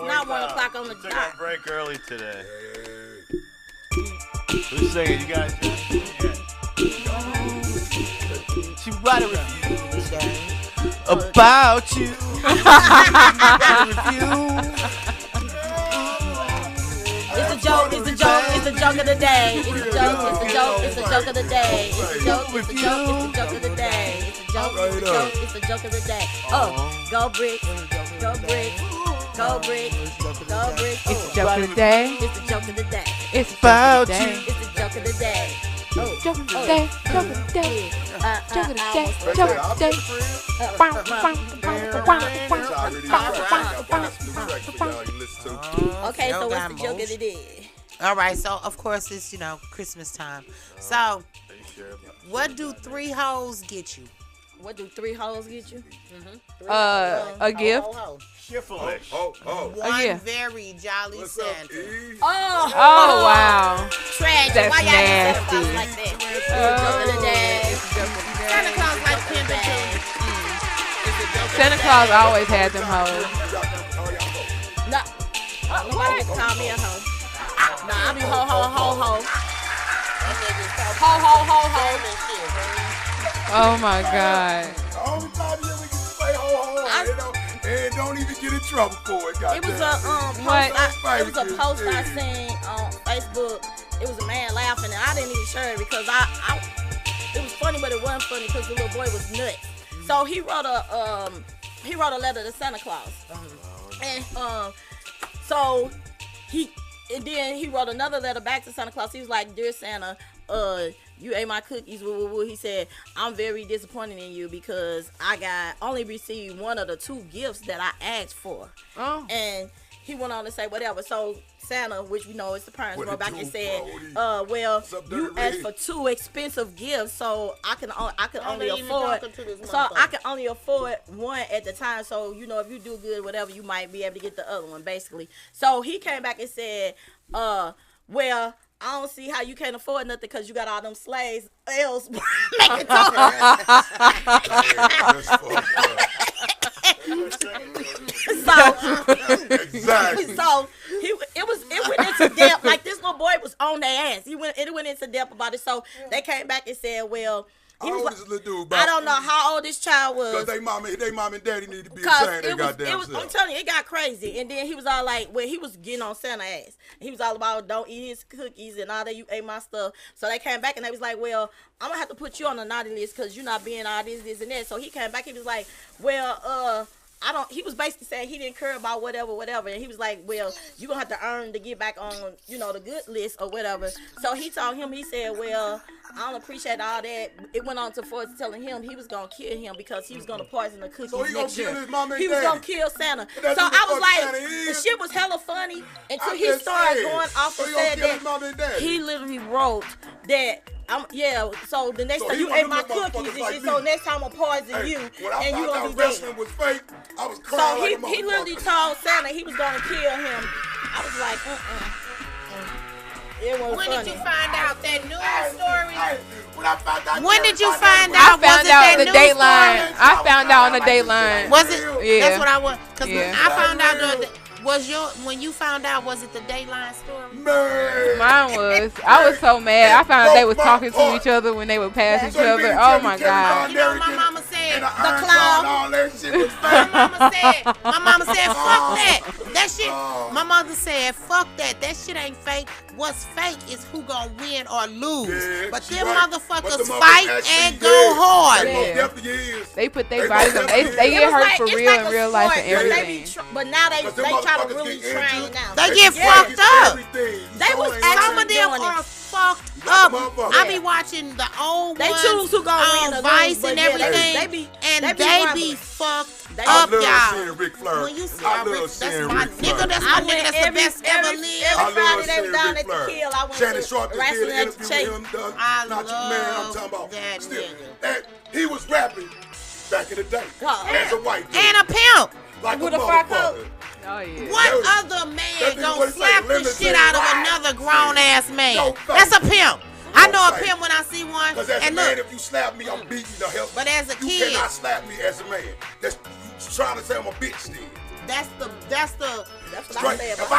It's not 1 o'clock on the Took dot. our break early today. Who's singing? You guys? She write a review about you. It's a joke. It's a joke. It's a joke of the day. It's a joke. It's a joke. It's a joke of the day. It's a joke. It's a joke. It's a joke of the day. It's a joke. It's a joke. It's a joke of the day. Oh, go Bricks. Go Bricks. Go Bricks. Go Bricks. It's a joke of the day. It's a joke of the day. It's about you. It's a joke of the day. Joke of the day. Joke of the day. Joke of the day. Joke of the day. Okay, so what's the joke of the day? All right, so of course it's Christmas time. So what do 3 hoes get you? What do 3 hoes get you? A gift. Shifalish. One very jolly Santa. Oh, wow. trash. That's Why y'all nasty. do like that? Joke of the day. Santa Claus like pimping too. Santa Claus always had them hoes. No, nobody gets to call me a hoe. Nah, I be ho ho ho ho. Ho ho ho ho. Oh my God. The only time you ever get to say ho ho, and don't even get in trouble for it. It was a post. It was a post I seen on Facebook. It was a man laughing, and I didn't even share it because it was funny, but it wasn't funny because the little boy was nuts. So he wrote a letter to Santa Claus, and then he wrote another letter back to Santa Claus. He was like, "Dear Santa, you ate my cookies." He said, "I'm very disappointed in you because I only received one of the 2 gifts that I asked for." Oh. And he went on to say whatever. So Santa, which we know is the parents, wrote back and said, "Well, you asked for 2 expensive gifts, so I can only afford. So I can only afford one at the time. So if you do good, whatever, you might be able to get the other one, basically." So he came back and said, "Well, I don't see how you can't afford nothing because you got all them slaves. Else make it talk." Exactly. So it went into depth. Like, this little boy was on their ass. It went into depth about it. So they came back and said, "Well." How old is this little dude? I don't know how old this child was. Because they mom and daddy need to be saying they goddamn self. I'm telling you, it got crazy. And then he was all like, well, he was getting on Santa ass. He was all about, don't eat his cookies and all that. You ate my stuff. So they came back and they was like, well, I'm going to have to put you on the naughty list because you're not being all this, and that. So he came back. He was like, well, he was basically saying he didn't care about whatever. And he was like, well, you're going to have to earn to get back on, the good list or whatever. So he told him, he said, well, I don't appreciate all that. It went on to Ford telling him he was going to kill him because he was going to poison the cookies next year. He was going to kill Santa. So I was like, the shit was hella funny until he started going off and said that he literally wrote that, so the next time you ate my cookies and shit, so next time I'm going to poison you and you going to be dead. Was fake, I was crying. So he literally told Santa he was going to kill him. I was like, It was When funny. did you find out that news story? When did you find out? I found out on the news Dateline. story? I found out on the Dateline. Was it? Yeah. That's what I was. Because Yeah. I found out when you found out, was it the Dateline story? Man. Mine was. I was so mad. I found out they was talking to each other when they would pass each other. Oh my God. You know what my mama said? The clown. All that shit was fake. My mama said, fuck that. That shit, my mother said, fuck that. That shit ain't fake. What's fake is who gonna win or lose. Yeah, but she them right. motherfuckers But the fight motherfuckers and actually, go hard. They Yeah. most definitely is. They put their They bodies on. They it get was hurt like- for it's real like in a real life sport, and but they everything. but now they But them try to motherfuckers really get train injured. now. They get Yeah, fucked it's up. everything. They was So actually Some of them doing are it. fucked Like a up. motherfucker. I be watching the old They ones choose who gonna win on or Vice lose, but and yeah, everything, they be and they they be be fucked They- I up, love y'all. seeing Ric Flair. When you see I Rick, love that's seeing my Ric nigga. Flair. That's I my nigga. went That's the best ever lived. Every I love Friday they seeing was down Ric at the Flair. Kill. I went Shannon to Sharp just did wrestling an at interview the Chase. with him. I Not you, man. I'm love talking about. that Still, nigga. and he was rapping back in the day God. as a white dude. And a pimp. like with a a fur coat. motherfucker. Oh yeah. What That was- other that man nigga gonna what he say, slap the limited shit out of rights. another grown ass man? Don't That's a fight. pimp. I know a Don't pimp when I see one. Because as a And man, look, if you slap me, I'm beating the hell. but as a You kid, cannot slap me as a man. That's you trying to say I'm a bitch then. that's the That's what I Straight. say about If I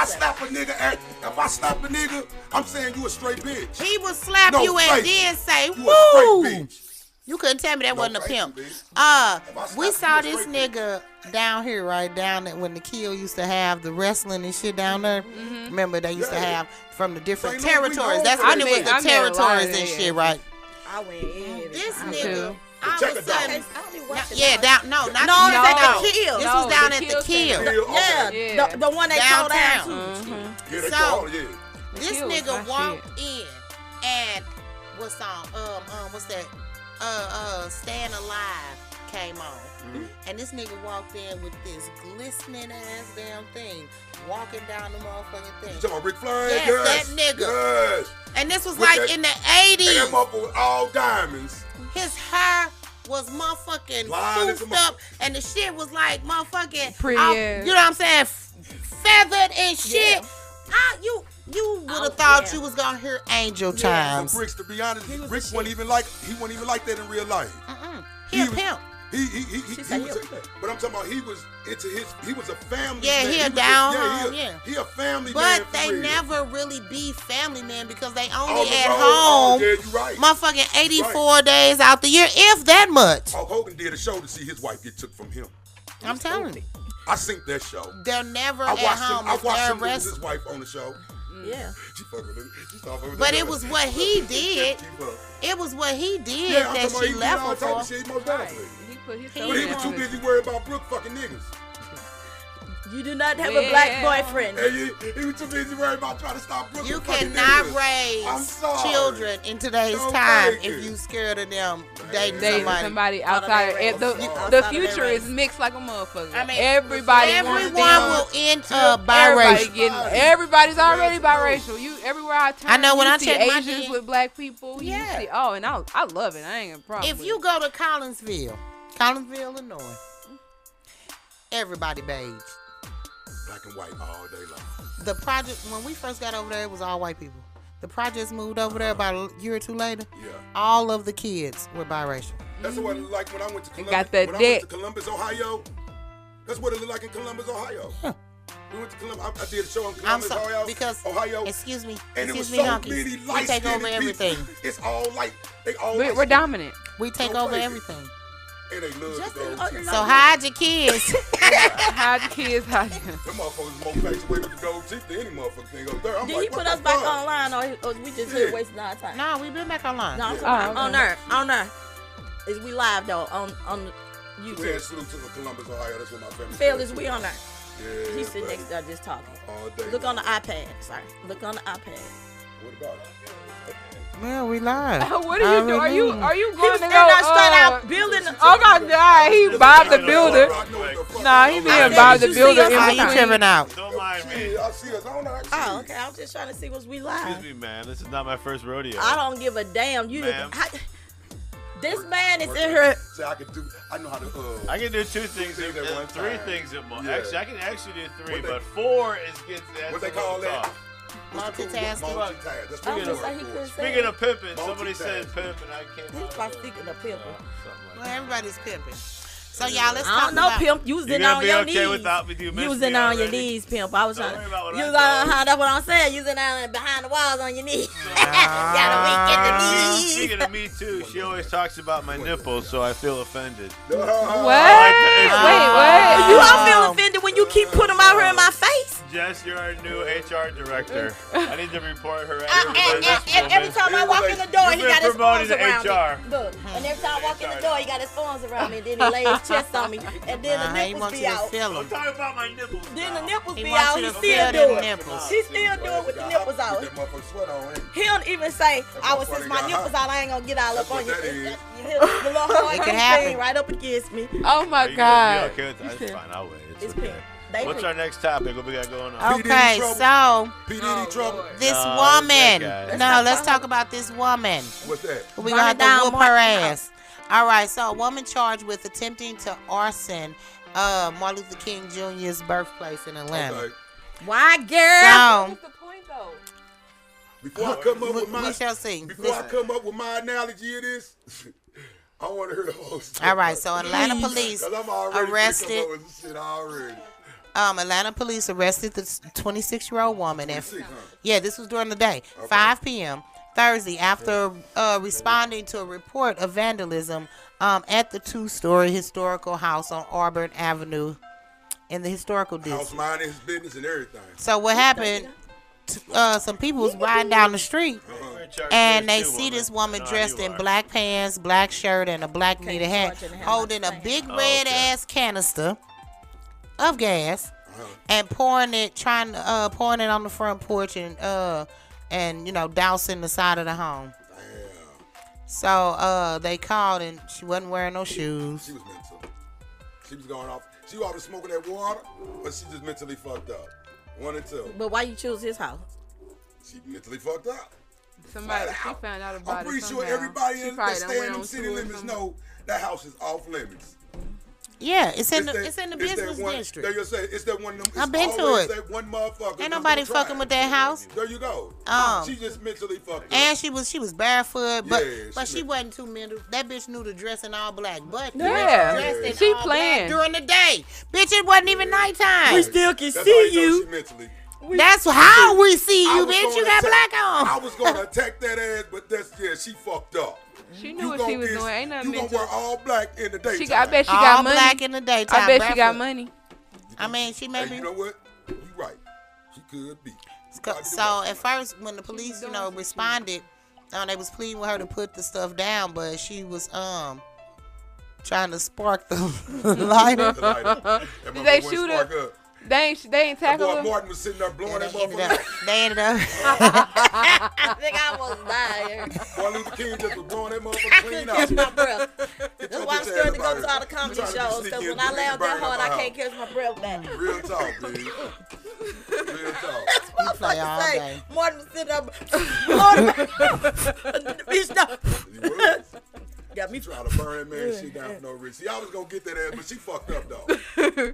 myself. slap a nigga, I'm saying you a straight bitch. He would slap No, you and straight. then say, You a woo. straight bitch. You couldn't tell me that wasn't a thank you, pimp. bitch. We slap saw you, this straight nigga down here, right down there when the Kill used to have the wrestling and shit down there. Remember they used to Yeah. have from the different St. Louis, we territories. know That's that when it was shit. the I met a lot of territories and that. shit, right? I went in. This Me nigga, too. all Check of a it out. sudden, I only watch it yeah, now. down, no, not No, the it's at no. the Kill. This No, was down the at the Kill Kill. Center. Yeah, Yeah, Yeah. the one they tore down Downtown. too. Yeah, they So- call, yeah. This Kill was nigga my walked in and what's on what's that? Staying Alive came on. And this nigga walked in with this glistening ass damn thing, walking down the motherfucking thing. You talking about Ric Flair? Yes, Yes, that nigga. Yes. And this was With like that- in the And that 80s. motherfucker was all diamonds. His hair was motherfucking Blind as a foofed up, and the shit was like motherfucking Pretty all- ass. you know what I'm saying? Feathered and shit. Yeah. You would Oh, have thought yeah. you was gonna hear angel But chimes. Bricks, to be honest, He was Rick the wasn't even like that in real life. He a was- pimp. He said was, he a- but I'm talking about he was a family Yeah, man. he a was down yeah, home, yeah. He a family man. But for they real. never really be family men because they On only the at road, home Oh, yeah, you right. motherfucking 84 days out the year, if that much. Hulk Hogan did a show to see his wife get took from him. I'm telling you. I synced that show. They're never I at watched home him. I if they're watched him with arrested. his wife on the show. Yeah. She fucking with him. She started fucking with But that it girl. was what he did. Keep up. It was what he did Yeah, I'm that talking about she he did left all her type of for. shit, most Right. definitely. He put his But he was too busy worried about Brooke fucking niggas. You do not have a black Well. boyfriend. Hey, he was too busy worried about trying to stop Brooke You from fucking cannot niggas. I'm raise sorry. children in today's Don't time take if it. you scared of them dating Dating somebody. somebody Out of outside. their race. And the Outside the of their future race. is mixed like a motherfucker. I mean, everybody Everyone wants will end to- up Everybody biracial. getting. Everybody's already biracial. You everywhere I turn. I know when you I see check my Asians DNA. with black people. You Yeah. see, and I love it. I ain't got a problem. If with you it. go to Collinsville, Illinois, everybody beige. Black and white all day long. The project, when we first got over there, it was all white people. The projects moved over there about a year or two later. Yeah. All of the kids were biracial. That's what it looked like when I went to Columbus. got that when I dick. went to Columbus, Ohio. That's what it looked like in Columbus, Ohio. We went to Columbus. I did a show in I'm Columbus, sorry Ohio. because Ohio. excuse me, And it was excuse me, so honkies. many We light take over skinned everything. people. It's all like they all. We're light-skinned. dominant. We take Go over crazy. everything. And they love Just to go. in- cheat. So hide your kids. Hide the kids. Hide Them motherfuckers more infatuated with the gold teeth than any motherfucking thing up there. I'm Did like, he what put the us back fuck? online or we just here wasting our time? No, we been back online. No, I'm Yeah. talking Oh, on okay. there. On there. Is we live though on We had YouTube. salute to Columbus, Ohio. That's what my family. Fellas, we on there. Yeah. He's sitting buddy. next there just talking. All day. Look on the iPad. Sorry. Look on the iPad. What about it? Well, we live. What are you doing? Are you He going was to standing go? out straight out building. Oh my God, he Bob the Builder. Nah, he I being said, Bob did the you see Builder us? in How you between. tripping out? Don't mind me. Yeah, I see us. I don't know. I see Oh, you. okay. I was just trying to see was we Excuse live. me, man. This is not my first rodeo. I don't give a damn. You. Ma'am. This man is in here. Say I can do. I know how to. I can do two things, Things at one three time. things at once. Yeah. Actually, I can actually do three, What they- but four is gets. What they call that? Multitasking. Multitask. That's I what was the gonna say he word couldn't for. say Speaking it. of pimping, somebody Multitask. said pimp, and I can't. He's about speaking of pimping. Well, everybody's pimping. So y'all, let's I talk don't know, about. pimp. You was You're in gonna on be your okay knees. without me? You You was missed in me on your already. knees, pimp. I was Don't trying worry to. about what You I was thought. on. That's what I'm saying. You was in down behind the walls on your knees. Got a weak in the knees. Speaking of me too, she always talks about my nipples, so I feel offended. What? like the- Wait, what? You all feel offended when you keep putting them out here in my face. Jess, you're our new HR director. I need to report her at And every time I walk in the door, he You've got been his arms promoted to around HR. me. Look, and every time I walk in the door, he got his arms around me. And then he lay his chest on me, and then the He nipples wants be you to out. feel I'm them. talking about my nipples. Then the now. nipples He be wants out. you He to still feel do them it. nipples. He still do it with the nipples out. That motherfucker sweat on, ain't it? He don't even say, why since they my got nipples hot. out, I ain't gonna get all up on you. That's what that is. The little hard It could thing happen. right up against me. Oh my Are you gonna God. be okay with that? It's fine. I'll wait. It's okay. pink. They What's pink. our next topic? What we got going on? Okay, so P. Diddy trouble. this No, woman. that guy. No, let's talk about this woman. What's that? We Burn gonna it have to down, whoop mark her it down. ass. All right, so a woman charged with attempting to arson Martin Luther King Jr.'s birthplace in Atlanta. Okay. Why, girl? So What's the point though? Before I come up with my we shall see. before I come up with my analogy of this, I want to hear the whole story. All right, so Atlanta police 'Cause I'm already arrested come up with some shit already. Atlanta police arrested the 26-year-old woman. At, 26, huh? yeah, this was during the day, 5 p.m. Thursday, after responding to a report of vandalism at the 2-story historical house on Auburn Avenue in the historical district. House minding his business and everything. So what happened? Some people was riding down the street, and they see this woman dressed in black pants, black shirt, and a black knitted hat, holding a big red ass canister of gas, and pouring it on the front porch and you know, dousing the side of the home. Damn. So they called, and she wasn't wearing no shoes. She was mental. She was going off. She was out smoking that water, but she just mentally fucked up. 1 and 2. But why you choose his house? She mentally fucked up. Somebody, Flat she out. found out about I'm it pretty sure somehow. everybody She that probably stay done in went them on city tour or limits something. know that house is off limits. Yeah, it's in the that business one, district. There you say it's that one. It's I've been to always it. That one motherfucker. Ain't nobody that's gonna fucking try. with that house. There you go. She just mentally fucked up. And she was barefoot, but Yeah, she wasn't too mental. That bitch knew to dress in all black, but Yeah. dressed in She all playing. black during the day. Bitch, it wasn't even nighttime. We still can That's how see know you. She mentally. That's how we see I you, was bitch. gonna You got attack- black on. I was gonna attack that ass, but she fucked up. She knew what she was doing. Ain't nothing You gonna mental. wear all black in the daytime. I bet she all got money. black in the daytime. I bet she got barefoot. money. I mean, she may Hey, be. you know what? You right. She could be. So at first, when the police, responded, they was pleading with her to put the stuff down, but she was trying to spark the lighter. The lighter. That Did motherfucker they wouldn't shoot spark her? up. They ain't That tackle boy her. Martin was sitting there blowing that They ended motherfucker up. out. They ended up. I think I almost died. Martin Luther King just was blowing that motherfucker clean Catch out. my breath. Get That's your why I'm bitch scared ass to go out to here. all the comedy You trying to be shows sneaky because and when I bring laugh burn that up hard, my I can't house. catch my breath back. Real talk, baby. Real talk. What play all say? day. Martin was sitting up, blowing bitch, no. You was. Got me. Trying to burn that man shit down for no reason. See, I was gonna get that ass, but she fucked up though.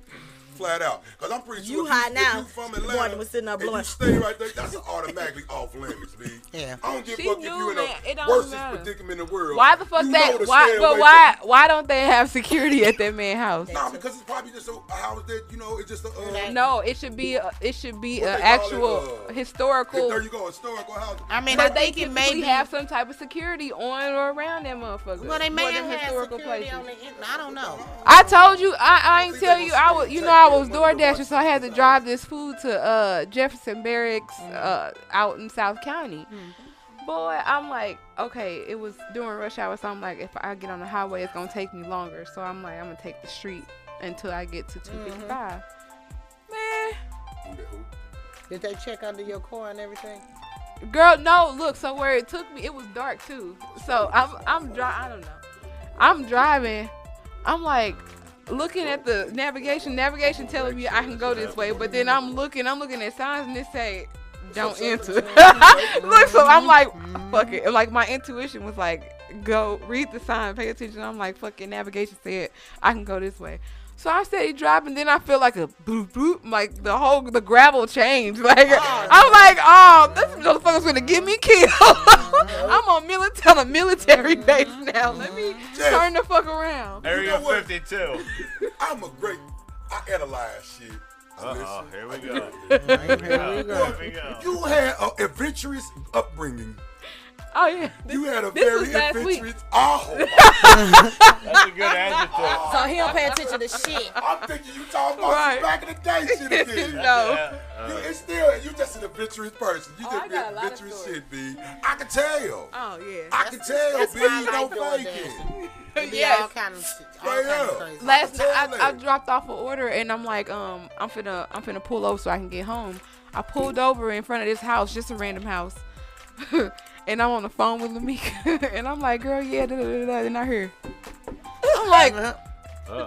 Flat out. Cause I'm pretty sure You high now. if you from Atlanta Martin was sitting there and you blowing. stay right there, that's automatically off limits, B. Yeah. I don't give a She fuck if knew, you in man. It the don't worstest matter. predicament in the world. Why the fuck You they? know to Why? stay But away why? Why don't they have security at that man's house? Nah, because it's probably just a house that, it's just a No, it should be. It should be What an they call actual it, historical. there you go, historical house. I mean, But I they think it typically may be. have some type of security on or around that motherfucker. Well, they may More have than had historical security places. on the. I don't know. I told you, I ain't think tell they you. gonna I was, take I was that money to DoorDashing, watch so I had to this drive out. this food to Jefferson Barracks out in South County. Boy, I'm like, okay, it was during rush hour, so I'm like, if I get on the highway, it's gonna take me longer. So I'm like, I'm gonna take the street until I get to 255. Man, Did they check under your car and everything? girl, no, look. So where it took me, it was dark too. So I'm driving. I don't know. I'm driving. I'm like looking at the navigation telling me I can go this way, but then I'm looking at signs and it say don't enter. Look, so I'm like, fuck it. Like my intuition was like, go read the sign, pay attention. I'm like, fucking navigation said I can go this way. So I steady driving, then I feel like a boop boop, like the gravel changed. Like I'm like, oh, this motherfucker's gonna get me killed. I'm on a military base now. Let me turn the fuck around. Area know what? 52. I analyze shit. Uh-oh, here we go. Here we go. You had an adventurous upbringing. Oh yeah. You had a this very was last week. adventurous. Oh, That's a good adjective. So he don't pay attention to shit. I'm thinking you talking about Right. some back in the day shit again. No. It's still, you just an adventurous person. You Oh, just I be got a lot of adventurous stories. shit, B. I can tell. Oh yeah. I can tell, that's B. why I You like don't doing fake that. it. It be Yes. all kind of Straight up. crazy. Last night I Totally. dropped off an order and I'm like, I'm finna pull over so I can get home. I pulled over in front of this house, just a random house. And I'm on the phone with Lamika. And I'm like, girl, yeah, da da da da. And I hear, I'm like,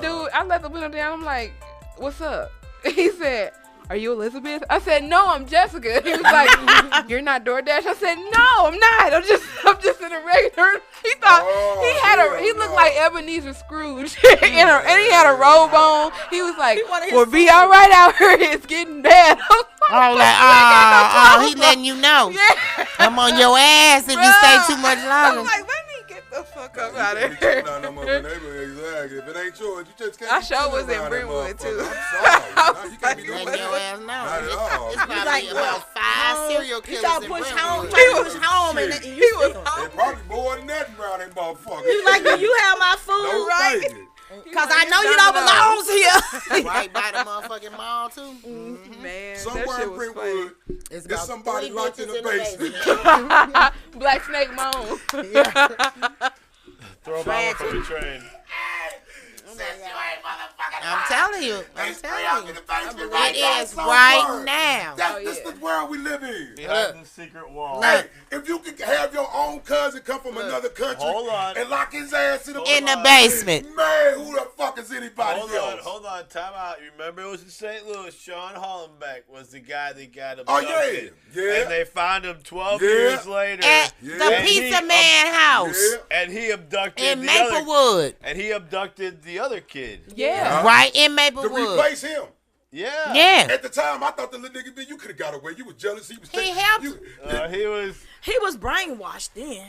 dude, I let the window down. I'm like, what's up? He said, are you Elizabeth? I said, no, I'm Jessica. He was like, you're not DoorDash? I said, no, I'm not. I'm just in a regular. He thought he looked like Ebenezer Scrooge. and he had a robe on. He was like, well, be all right out here. It's getting bad. I'm like, he letting you know. Yeah. I'm on your ass if you stay too much I'm longer. like, let me get the fuck Come You out can't of be chilling here. out no motherfucking neighborhood. Exactly. If it ain't yours, you just can't. I be sure chilling was in around that Brentwood, too. motherfucker. I'm sorry. You can't be doing Let your that. ass know. Not at all. It's probably like, about 5 serial He killers tried to in push home. Brentwood. Tried to push home, and Shit. he was They probably more than that around that motherfucker. He was like, "Do you have my food, No, right? thank you. Because I know you don't belong here." Right by the motherfucking mall, too. Man, Somewhere that shit in was Brentwood, It's there's about somebody 3 locked in bitches the basement. funny. Black Snake Moan. Throw him out from the train. I'm telling you. I'm telling you. It It is right now. This is the world we live in. Behind the secret wall. Hey, if you could have your own cousin come from another country Hold on. and lock his ass in the In the basement. man, who the fuck is anybody else? Hold on, time out. You remember it was in St. Louis. Sean Hollenbeck was the guy that got Oh, abducted. yeah. And they found him 12 Yeah. years later. At Yeah. the And Pizza he Man house Yeah. And he abducted in the other. Maplewood. And he abducted the other kid. Yeah. Right in To Maplewood. replace him. Yeah. Yeah. At the time, I thought the little nigga, you could have got away. You was jealous. He was. He helped. He was. He was brainwashed then.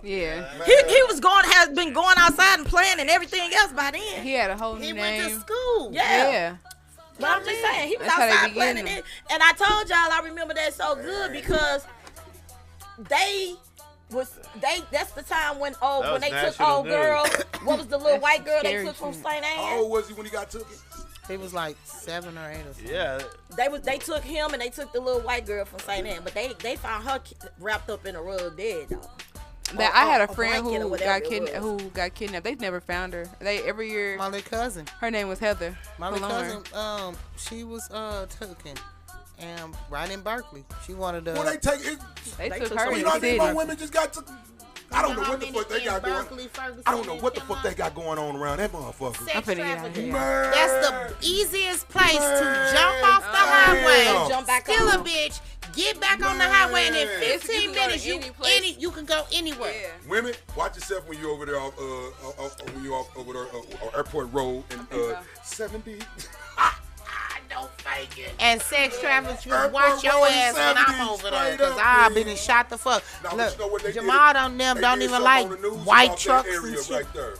Yeah. He has been going outside and playing and everything else by then. He had a whole He new went to name. school. Yeah. But I'm just saying, he was That's how they outside be playing getting it. And I told y'all, I remember that so good because that's the time when That when was they took national old news. girl. What was the little That's white girl they scary took from shit. St. How Anne? old was he when he got took? He was like 7 or 8 or something. Yeah. They took him and they took the little white girl from St. Anne, but they found her wrapped up in a rug dead though. That I had a a friend blanket or who whatever got it was. kidnapped. They never found her. They every year My little cousin. her name was Heather. My little Palmer. cousin, she was taken. And right in Berkeley. She wanted to. Well, they take it. They They took took her some- in You the know, these city. more women just got took. I don't know what the fuck they got going. Berkeley, Ferguson, I don't know what the and fuck they got going on around that motherfucker. Sex I'm finna get out of trafficking. here. Man. That's the easiest place to Man. jump off the highway, Damn. Jump back steal a on. bitch, get back on the highway, and in Man. 15 You can go to minutes any place. you can go anywhere. Yeah. Women, watch yourself when you're over there when you're off over there Airport Road in 70. Don't fake it. And sex traffickers, Airport watch your Road ass when I'm 70, over there, straight because up, I've man. been shot the fuck. Now, but Look, you know what they Jamal did? on them They don't did even something like on the news white about that trucks area and shit. right there.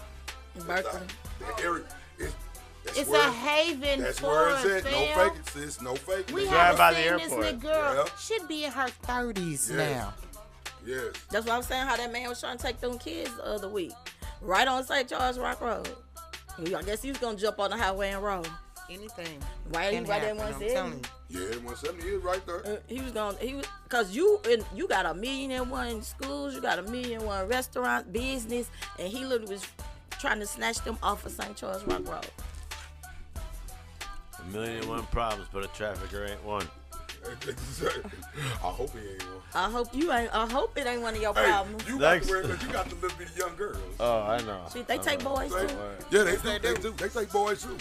Berkeley. That area is. that's It's where- a haven That's for where it's it, at. No fam. fake it, sis. No fake it. We Drive haven't by the seen this airport. little girl. Yeah. Should be in her 30s Yeah. now. Yes. That's what I was saying. How that man was trying to take them kids the other week, right on St. Charles Rock Road. I guess he was gonna jump on the highway and roll. Anything. Right, can right there happen, in I'm 170. telling you. Yeah, 170 is right there. Cause you got 1,000,001 schools, you got 1,000,001 restaurants, business, and he literally was trying to snatch them off of St. Charles Rock Road. 1,000,001 problems, but a trafficker ain't one. I hope he ain't one. I hope it ain't one of your Hey, problems. you got Thanks. to wear because you got the little bitty young girls. Oh, I know. See, they take boys too. Yeah, they do. They take boys too.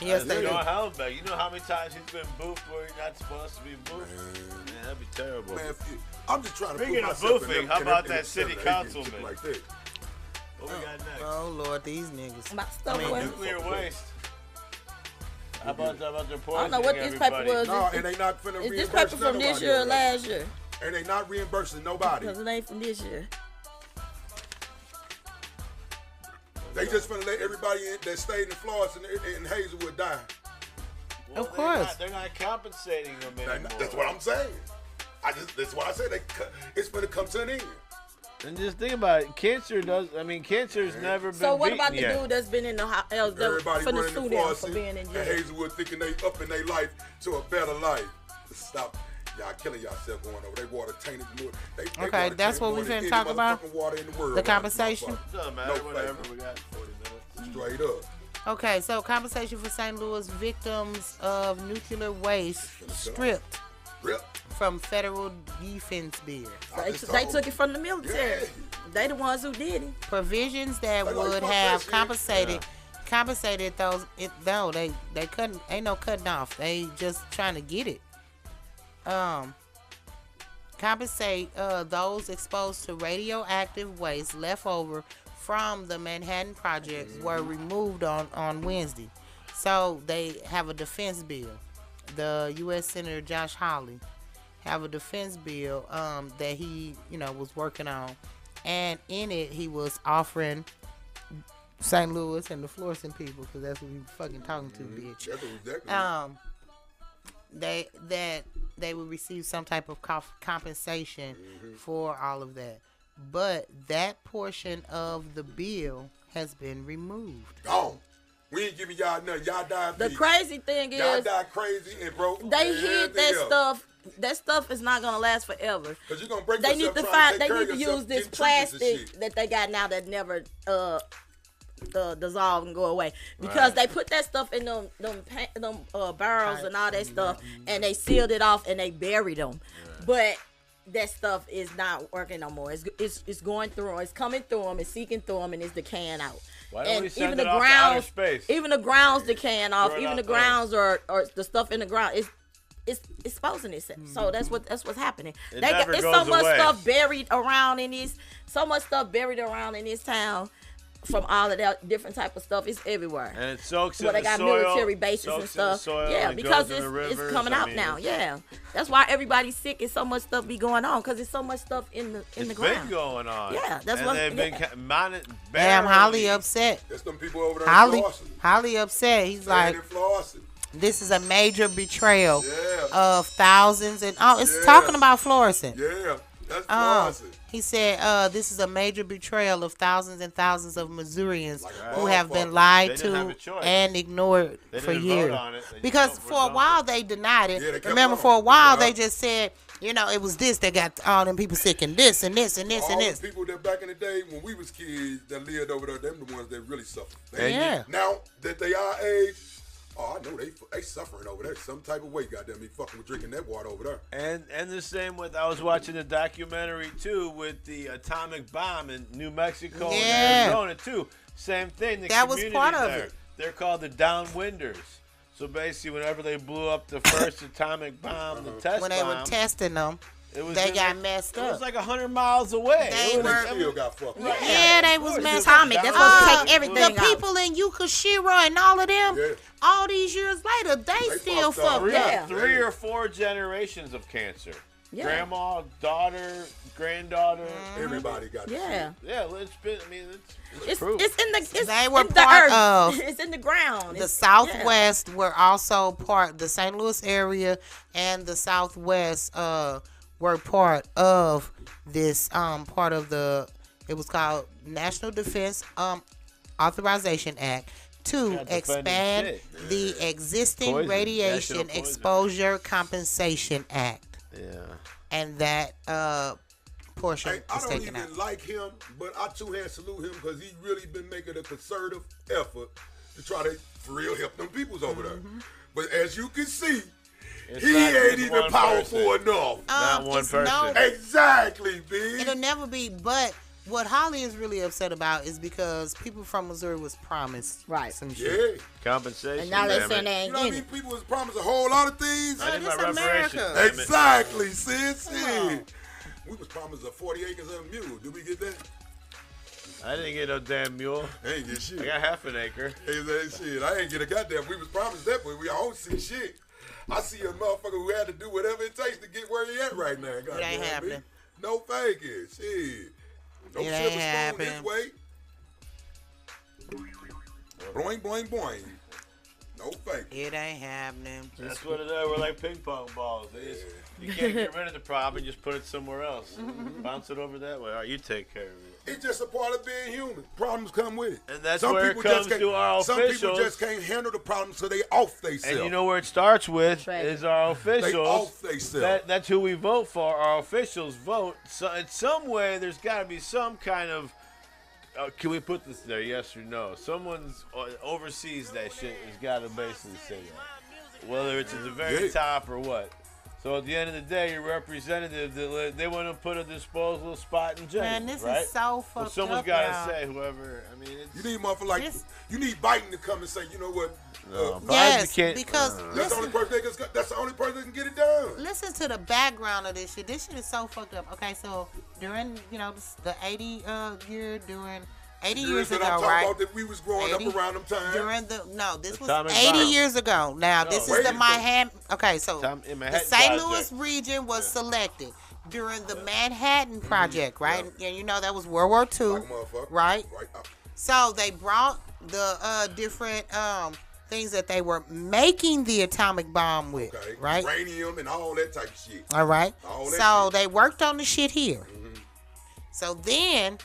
Yes, they You do. know Hallenbeck. You know how many times he's been boofed where you're not supposed to be boofed? Man, that'd be terrible. Man, I'm just trying to Speaking put of myself in boofing, them- how in about them- in that city them 70s, councilman? shit like that. What we got next? Oh, Lord, these niggas. My stuff I mean, was. Nuclear waste. How about their I don't poisoning know what this paper everybody? was. No, and they not finna Is this reimburse paper from this nobody year or over there. last year? And they not reimbursing nobody. Because it ain't from this year. They just finna let everybody that stayed in Florence and Hazelwood die. Well, Of course. They're not compensating them anymore. That's what I'm saying. That's why I said it's finna come to an end. And just think about it. Cancer's never been So what beaten about the yet. dude that's been in the Everybody for the running the sue them Florence for and being in jail? Hazelwood thinking they up in their life to a better life. Stop. Y'all killing yourself going over. They water tainted more. They Okay, water that's tainted what more we than finna any talk about? motherfucking water in the world The right, compensation? motherfucker. Doesn't matter, No whatever. fake. We got 40 minutes. Straight up. Okay, so compensation for St. Louis victims of nuclear waste stripped Rip. from federal defense bill. They took it from the military. Yeah. They the ones who did it. Provisions that They like, would fuck have that shit. compensated those. No, they couldn't. Ain't no cutting off. They just trying to get it. Compensate those exposed to radioactive waste left over from the Manhattan Project were removed on Wednesday. So they have a defense bill. The U.S. Senator Josh Hawley have a defense bill that he was working on, and in it he was offering St. Louis and the Florissant people, because that's what we fucking talking to, bitch. That's exactly. They would receive some type of compensation for all of that, but that portion of the bill has been removed. Gone. We ain't giving y'all nothing. Y'all died. The crazy thing Y'all is, died crazy and broke. they and hid everything that else. stuff. That stuff is not gonna last forever. Cause you're gonna break They need yourself to trying find. They take care need of to yourself, use this getting treatments and plastic shit. that they got now that never dissolve and go away, because they put that stuff in them barrels and all that stuff, and they sealed it off and they buried them. But that stuff is not working no more. It's going through. It's coming through them. It's seeking through them, and it's decaying out. Why don't And we send even it the off to outer grounds, space? even the grounds decaying off. Throw it Even the out there. grounds or the stuff in the ground. It's exposing itself. So that's what's happening. It They never it's so goes much away. stuff buried around in this. So much stuff buried around in this town. From all of that different type of stuff, it's everywhere. And it soaks Well, in they the got soil. military bases and soaks in the stuff. soil Yeah, and because goes in the it's rivers. coming I out mean, now. it's- Yeah, that's why everybody's sick. And so much stuff be going on because there's so much stuff in the It's ground. been going on. Yeah, that's and what- they've been yeah. Damn, Holly upset. That's them people over there Holly, in Florissant. Holly upset. He's like, in Florissant. this is a major betrayal Yeah. of thousands and it's Yeah. talking about Florissant. Yeah, that's Um, Florissant. he said, this is a major betrayal of thousands and thousands of Missourians Like a who have been motherfucker. lied They didn't have to a choice. and ignored They for didn't vote years. on it. They just Because voted for a for while something. they denied it. Yeah, they kept Remember, on. for a while Yeah. they just said, it was this that got all them people sick and this and this and this All and the this. people that back in the day when we was kids that lived over there, them the ones that really suffered. They- Yeah. Now that they are age, I know they suffering over there some type of way. Goddamn, me fucking with drinking that water over there. And the same with, I was watching a documentary too with the atomic bomb in New Mexico Yeah. and Arizona too. Same thing. The That was community part of there, it. They're called the downwinders. So basically, whenever they blew up the first atomic bomb, the test When they bomb, were testing them, it was they in got the- messed It was up. like 100 miles away. They It was- were- They still got fucked up. Yeah, they was course, messed it was up. Atomic, that's supposed to take everything The out. people in Yukoshiro and all of them, Yeah. all these years later, they still fucked up. fucked Three, up. Yeah. 3 or 4 generations of cancer. Yeah. Grandma, daughter, granddaughter. Everybody got the Yeah, Yeah, well, it's been. I mean, it's it's proof. in the it's They were in the part earth. of It's in the ground. The It's- Southwest were also part, the St. Louis area and the Southwest were part of this, part of it was called National Defense Authorization Act to Yeah, defending expand shit. the existing Poison, Radiation national poison. Exposure Compensation Act. Yeah. And that portion Hey, I was don't taken even out. like him, but I two-hand salute him because he really been making a concerted effort to try to, for real, help them peoples over there. But as you can see, It's he not ain't just even one powerful person. enough. Not one it's no- person. Exactly, B. It'll never be, but what Holly is really upset about is because people from Missouri was promised Right. some shit. Yeah. Compensation. And now they damn saying it. they You ain't know what I getting mean? it. People was promised a whole lot of things. I need my this reparations. America. damn it. Exactly, sis. on. Shit. We was promised 40 acres of a mule. Did we get that? I didn't get no damn mule. I ain't get shit. I got half an acre. Hey, that shit. I ain't get a goddamn. We was promised that, but we don't see shit. I see a motherfucker who had to do whatever it takes to get where he at right now. Goddamn, ain't B. happening. No faking. Shit. No It silver ain't spoon this happening. way. Boing, boing, boing. No faking. It ain't happening. That's what it is. We're like ping pong balls. You can't get rid of the problem. You just put it somewhere else. Bounce it over that way. All right, you take care of it. It's just a part of being human. Problems come with it. And that's where it people comes just can't- to our Some people officials. just can't handle the problem, so they off they self. And you know where it starts with Tragic. is our they officials. off they self. That's who we vote for. Our officials vote. So in some way, there's got to be some kind of. Can we put this there? Yes or no? Someone's oversees that shit has got to basically say that, whether it's at the very Yeah. top or what. So at the end of the day, your representative, they want to put a disposal spot in jail, Man, this right? is so fucked Well, someone's up, got y'all. to say, whoever. I mean, it's, You need motherfucker like This- you need Biden to come and say, you know what? No, Biden Yes, can't- because That's the only person that's the only person that can get it done. listen to the background of this shit. This shit is so fucked up. Okay, so during the 80 during 80 Years years that ago, I'm talking right? about that we was growing 80 up around them times. During this was Atomic 80 bomb. years ago. Now this is wait the a Manhattan. Okay, so Tom- in the Manhattan St. Project. Louis region was selected during the Manhattan Project, right? And you know that was World War II, Like a motherfucker. right? Right. So they brought the different things that they were making the atomic bomb with, Okay. right? Uranium and all that type of shit. All right. All that So shit. they worked on the shit here. So then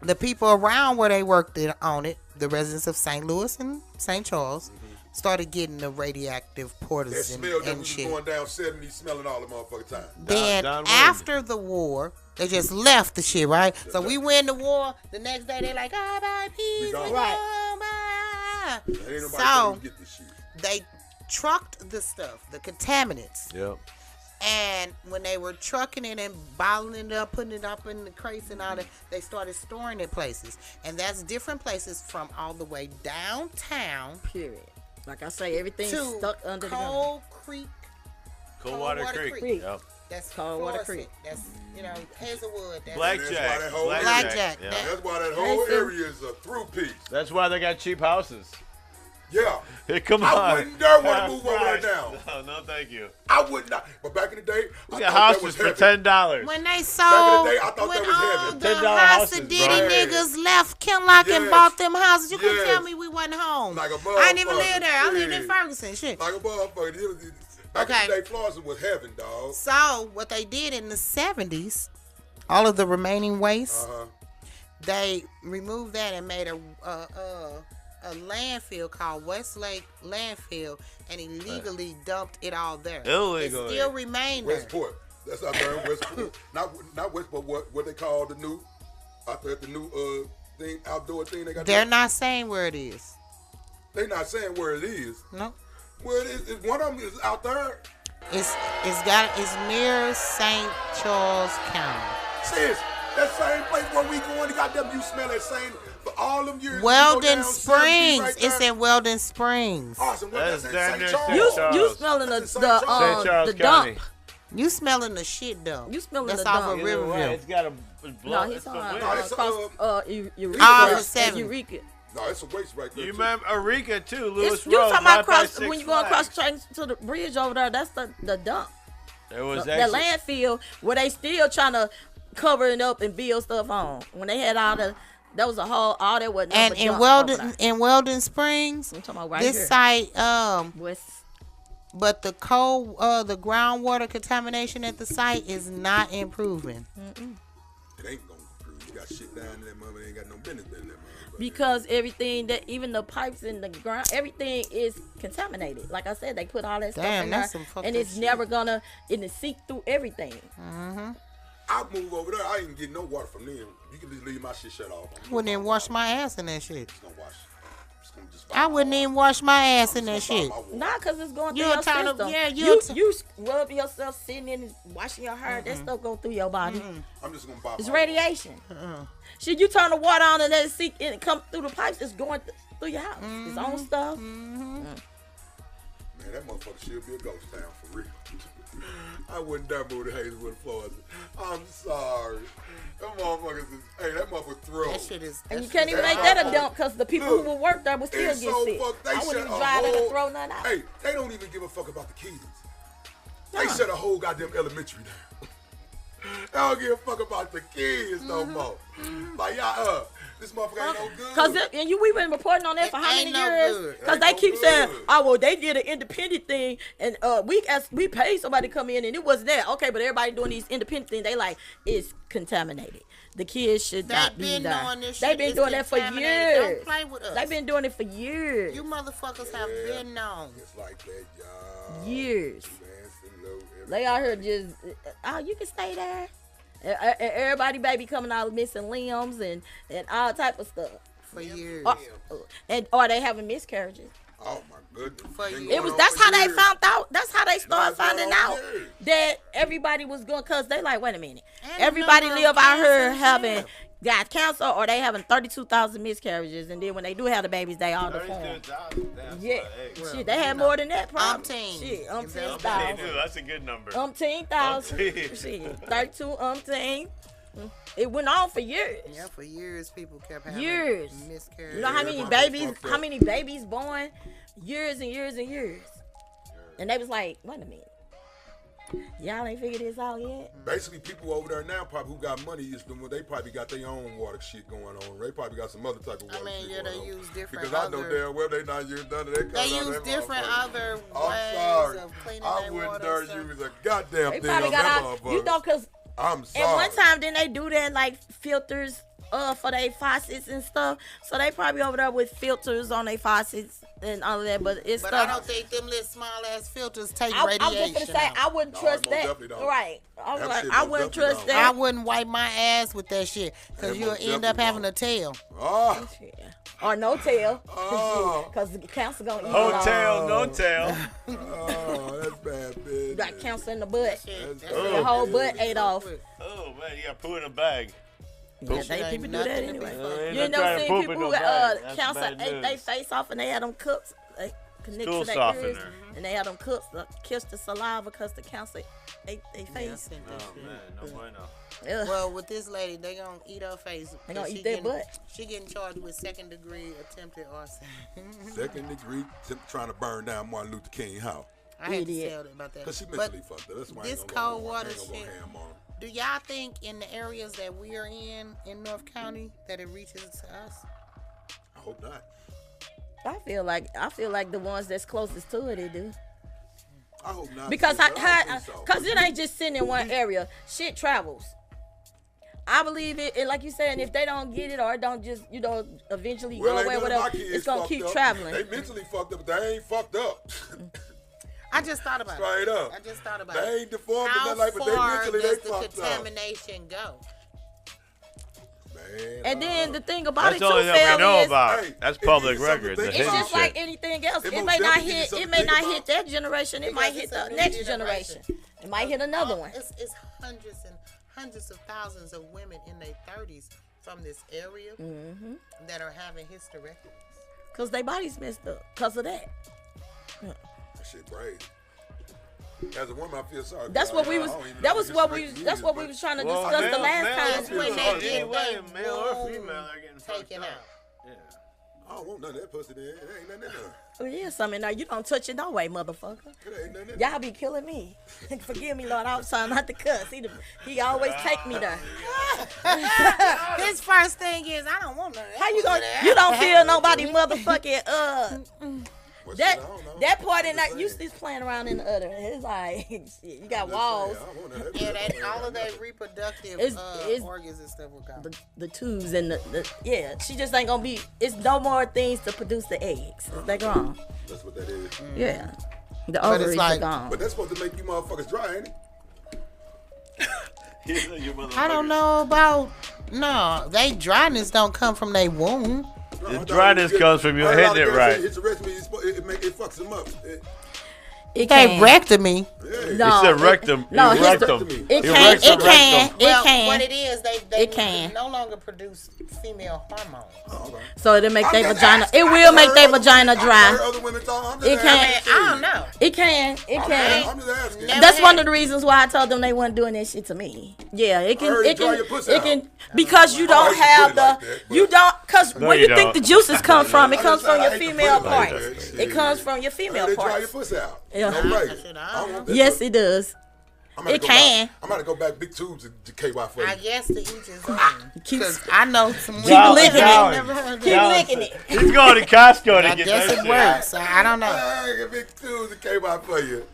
the people around where they worked on it, the residents of St. Louis and St. Charles, started getting the radioactive That porters smell that and was shit. going down 70, smelling all the motherfucking time. Then Don Wood. after the war, they just left the shit, right? So we win the war. The next day they like, ah, bye, peace, We gone. Right. Ain't nobody So trying to get this shit. they trucked the stuff, the contaminants. Yep. And when they were trucking it and bottling it up, putting it up in the crates and all that, they started storing it places. And that's different places from all the way downtown Period. Like I say, everything's to stuck under the ground. Cold Creek. Coldwater Creek. Creek. Yep. That's Coldwater Florissant. Creek. That's, Hazelwood. That's Blackjack. That's why that whole- Blackjack. Yeah. That- That's why that whole Listen. area is a through piece. That's why they got cheap houses. Yeah. Hey, come on. I wouldn't dare want to Half move over there price. now. No, thank you. I would not. But back in the day, We I got thought that was houses for heaven. $10. When they Back in sold, the day, I thought when that was all heaven. the $10 houses houses, Diddy bro. niggas left Kinlock and Yes. bought them houses, you couldn't Yes. tell me we wasn't home. Like a I didn't even motherfucker. live there. I lived in Yeah. Ferguson. Shit. Like a motherfucker. Back Okay. in the day, Florida was heaven, dog. So what they did in the 70s, all of the remaining waste, Uh-huh. they removed that and made a landfill called Westlake Landfill, and illegally dumped it all there. Illegally. It still remained there. Westport. That's out there in Westport. not Westport, what they call the new, out there at the new thing, outdoor thing they got They're there. not saying where it is. They not saying where it is. No. Where it is, one of them is out there. It's near St. Charles County. Sis, that same place where we going, the goddamn you smell that same for all them years. Weldon you go down 70 Springs. right it's there. in Weldon Springs. Awesome. What That's that's in down St. near Charles. St. You Charles. smelling That's in St. the Charles. St. Charles the County. dump. You smelling the shit though. You smelling That's the off dump. of Either way, Riverville. it's got a No, blow. he's It's the talking wind. No, it's, across Eureka. Ah, and the 7. Eureka. No, it's a waste right there. You too. remember Eureka too, Lewis It's, you Road, talking right about by across Six when you go across Flags. to the bridge over there? That's the dump. There was The actually, landfill where they still trying to cover it up and build stuff on. When they had all the, that was a whole all that was. And nothing but junk over there. in Weldon Springs, I'm talking about right this here. site West. but the the groundwater contamination at the site is not improving. It ain't gonna improve. You got shit down in that mother, ain't got no business in that mother. Because everything that even the pipes in the ground, everything is contaminated. Like I said, they put all that stuff Damn, in that's there, some fucked and up it's shit. never gonna. It seep through everything. I move over there. I ain't getting no water from them. You can just leave my shit shut off. I wouldn't even wash my ass in that shit. Just gonna wash. Just gonna just I wouldn't even wash my ass in that shit. Nah, cause it's going through You're your tired of- system. yeah, you you're rub yourself sitting in and washing your hair. That stuff go through your body. I'm just gonna buy. It's my radiation. Shit, you turn the water on and let it seep in and come through the pipes. It's going through your house. Its own stuff. Man, that motherfucker should be a ghost town for real. I wouldn't dare move to Hazelwood, Florida. I'm sorry. Them motherfuckers is, hey, that motherfucker throw. That shit is. And that you can't shit even is make that a awful. dump because the people who will work there will still It's get so sick. fucked. They I shut wouldn't a even drive there to whole- throw none out. Hey, they don't even give a fuck about the kids. They shut a whole goddamn elementary down. They don't give a fuck about the kids no more. Like, y'all, this motherfucker ain't no good. Cause we've been reporting on that for how many ain't no years? good. Cause Ain't they no keep saying, good. "Oh well, they did an independent thing, and we paid somebody to come in, and it wasn't that." Okay, but everybody doing these independent things, they like it's contaminated. The kids should They not be been there. doing this They've shit. been It's doing that for contaminated. Don't years. play with us. They've been doing it for years. You motherfuckers have been known. It's like that, y'all. Years. Dancing low, They out here just, oh, you can stay there. And everybody baby coming out missing limbs and all type of stuff. For years. Or they having miscarriages. Oh my goodness. For Been you. going It was on that's for how they years. found out. That's how they started it's going finding on out for years. that everybody was going. Cause they like, wait a minute, And everybody the number live of out here cancers, having yeah. got cancer or they having 32,000 miscarriages, and then when they do have the babies, they all deformed. 32,000. That's Yeah, well, shit, they had more than that. Probably. Umpteen. Shit, If they They 10,000. do. That's a good number. 10,000. Umpteen. Shit, 32, 10. It went on for years. Yeah, for years people kept having Years. miscarriages. You know how many Yeah, babies? fucked up. How many babies born? Years and years and years. And they was like, wait a minute. Y'all ain't figured this out yet. Basically, people over there now probably who got money is the they probably got their own water shit going on. They probably got some other type of water shit going they on. use different Because I know damn well they not using none of that. They use different other ways of cleaning I their wouldn't water. dare use a goddamn They thing probably on got that out, motherfucker. cause I'm sorry. and one time didn't they do that like filters for their faucets and stuff? So they probably over there with filters on their faucets and all of that. But it's But I stuff. don't think them little small ass filters take I'm radiation. just gonna say out. I wouldn't No, trust most that. definitely don't. Right. I was That like, shit I most wouldn't definitely trust don't. I that. wouldn't wipe my ass with that shit because That you'll most end up definitely having a tail. Oh, Or no tail. Oh. Because the cancer gonna eat it all. Hotel, no tail. oh, that's bad business. You got cancer in the butt. That's Oh. Your whole butt ate off. Oh man, you got poo in a bag. Yeah, Shit they ain't people do nothing that to be anyway. fucked. Ain't You no ain't trying never to seen poop in people no who bag. That's cancer bad ate their news. face off and they had them cups connect Stool to their softener. ears and they had them cups kiss the saliva because the cancer ate their Yeah, I face. seen that Oh shit. man, no bueno. Ugh. Well, with this lady, they gonna eat her face. They gonna She eat their getting- butt. She getting charged with 2nd-degree attempted arson. Second degree trying to burn down Martin Luther King house. I had to Idiot. tell them about that. Because she But mentally fucked up. That's why I this ain't gonna cold go, water I ain't gonna shit- go ham on her. do y'all think in the areas that we are in North County that it reaches to us? I hope not. I feel like the ones that's closest to it, they do. I hope not. Because too, but I don't think so. cause it ain't just sitting in one area. Shit travels. I believe it, and like you said, if they don't get it or it don't just, eventually Well, go ain't away, none of whatever, my kids it's gonna fucked keep up. traveling. They mentally fucked up, but they ain't fucked up. I just thought about Straight it. up. I just thought about They it. ain't deformed or How nothing like, but they far mentally does they the fucked up. contamination go? Man, And then the thing about That's it the only too, thing we Phil, know is about. Hey, That's it public gives you something record. to The think it's hidden just shit. like anything else. It It most may not definitely hit. gives you It something may to not think hit that generation. It Because might it's hit a the new next generation. It might hit another one. It's hundreds and hundreds of thousands of women in their 30s from this area Mm-hmm. that are having hysterectomies. Cause their body's messed up. Cause of that. That shit crazy. As a woman, I feel sorry. for That's y'all. what we I was. don't even That know was what what we. hysterectomy That's is, what we but- was trying to Well, discuss the male- last male time. or when they female, get anyway, they male or womb female, they're getting fucked taken up. out. Yeah. I don't want none of that pussy there. It ain't nothing in there. Oh yeah, something there. You don't touch it no way, motherfucker. It ain't nothing in there. Y'all be killing me. Forgive me, Lord. I was trying not to cuss. He always take me there. His first thing is, I don't want none of that. How you gonna? pussy You there. don't feel nobody motherfucking Well, that shit, I don't know. that part in I'm that just you just playing around in the other. It's like shit, you got saying. walls, I don't want none of Yeah, that. that all of that reproductive It's- organs and stuff will come. the tubes and the yeah. She just ain't gonna be. It's no more things to produce the eggs. They gone. That's what that is. Yeah, the But it's ovaries like- are gone. But that's supposed to make you motherfuckers dry, ain't it? I don't know about no. They dryness don't come from their womb. No, The I thought dryness it was- comes from you I heard a lot hitting of it girls right. say It's a recipe. It fucks them up. It They can. rectomy. Yeah. No, He said it- rectum. no, He his- rectum. it It He can. rectum, It can. rectum. It Well, can. what it is, they It can. no longer produce female hormones. Oh, okay. So it'll make I'm their just vagina. asking. It I will make heard their other vagina women- I heard dry. other women talk. I'm just It can. asking. I don't know. It can. It can. I'm just asking. Never That's had one it. of the reasons why I told them they weren't doing that shit to me. Yeah, it can. heard It you dry can. your pussy It can out. because you don't I hate to have put it like the. that, but- You don't because No, where you you think the don't. juices come from? It I comes just said from I your hate to female put it like parts. that. It Shit. comes from your Hey, female they dry your parts. pussy out. Yeah. No break. Shit, I don't want that Yes, pussy. it does. I'm gonna It go can. Back, I'm gonna go back big tubes to KY for I you. guess to each his own. Keep- Because I know some Y'all- licking it. y'all- Never heard Keep that. licking it. He's going to Costco to I get guess that it shit. works. So I don't know. I get big tubes to KY for you.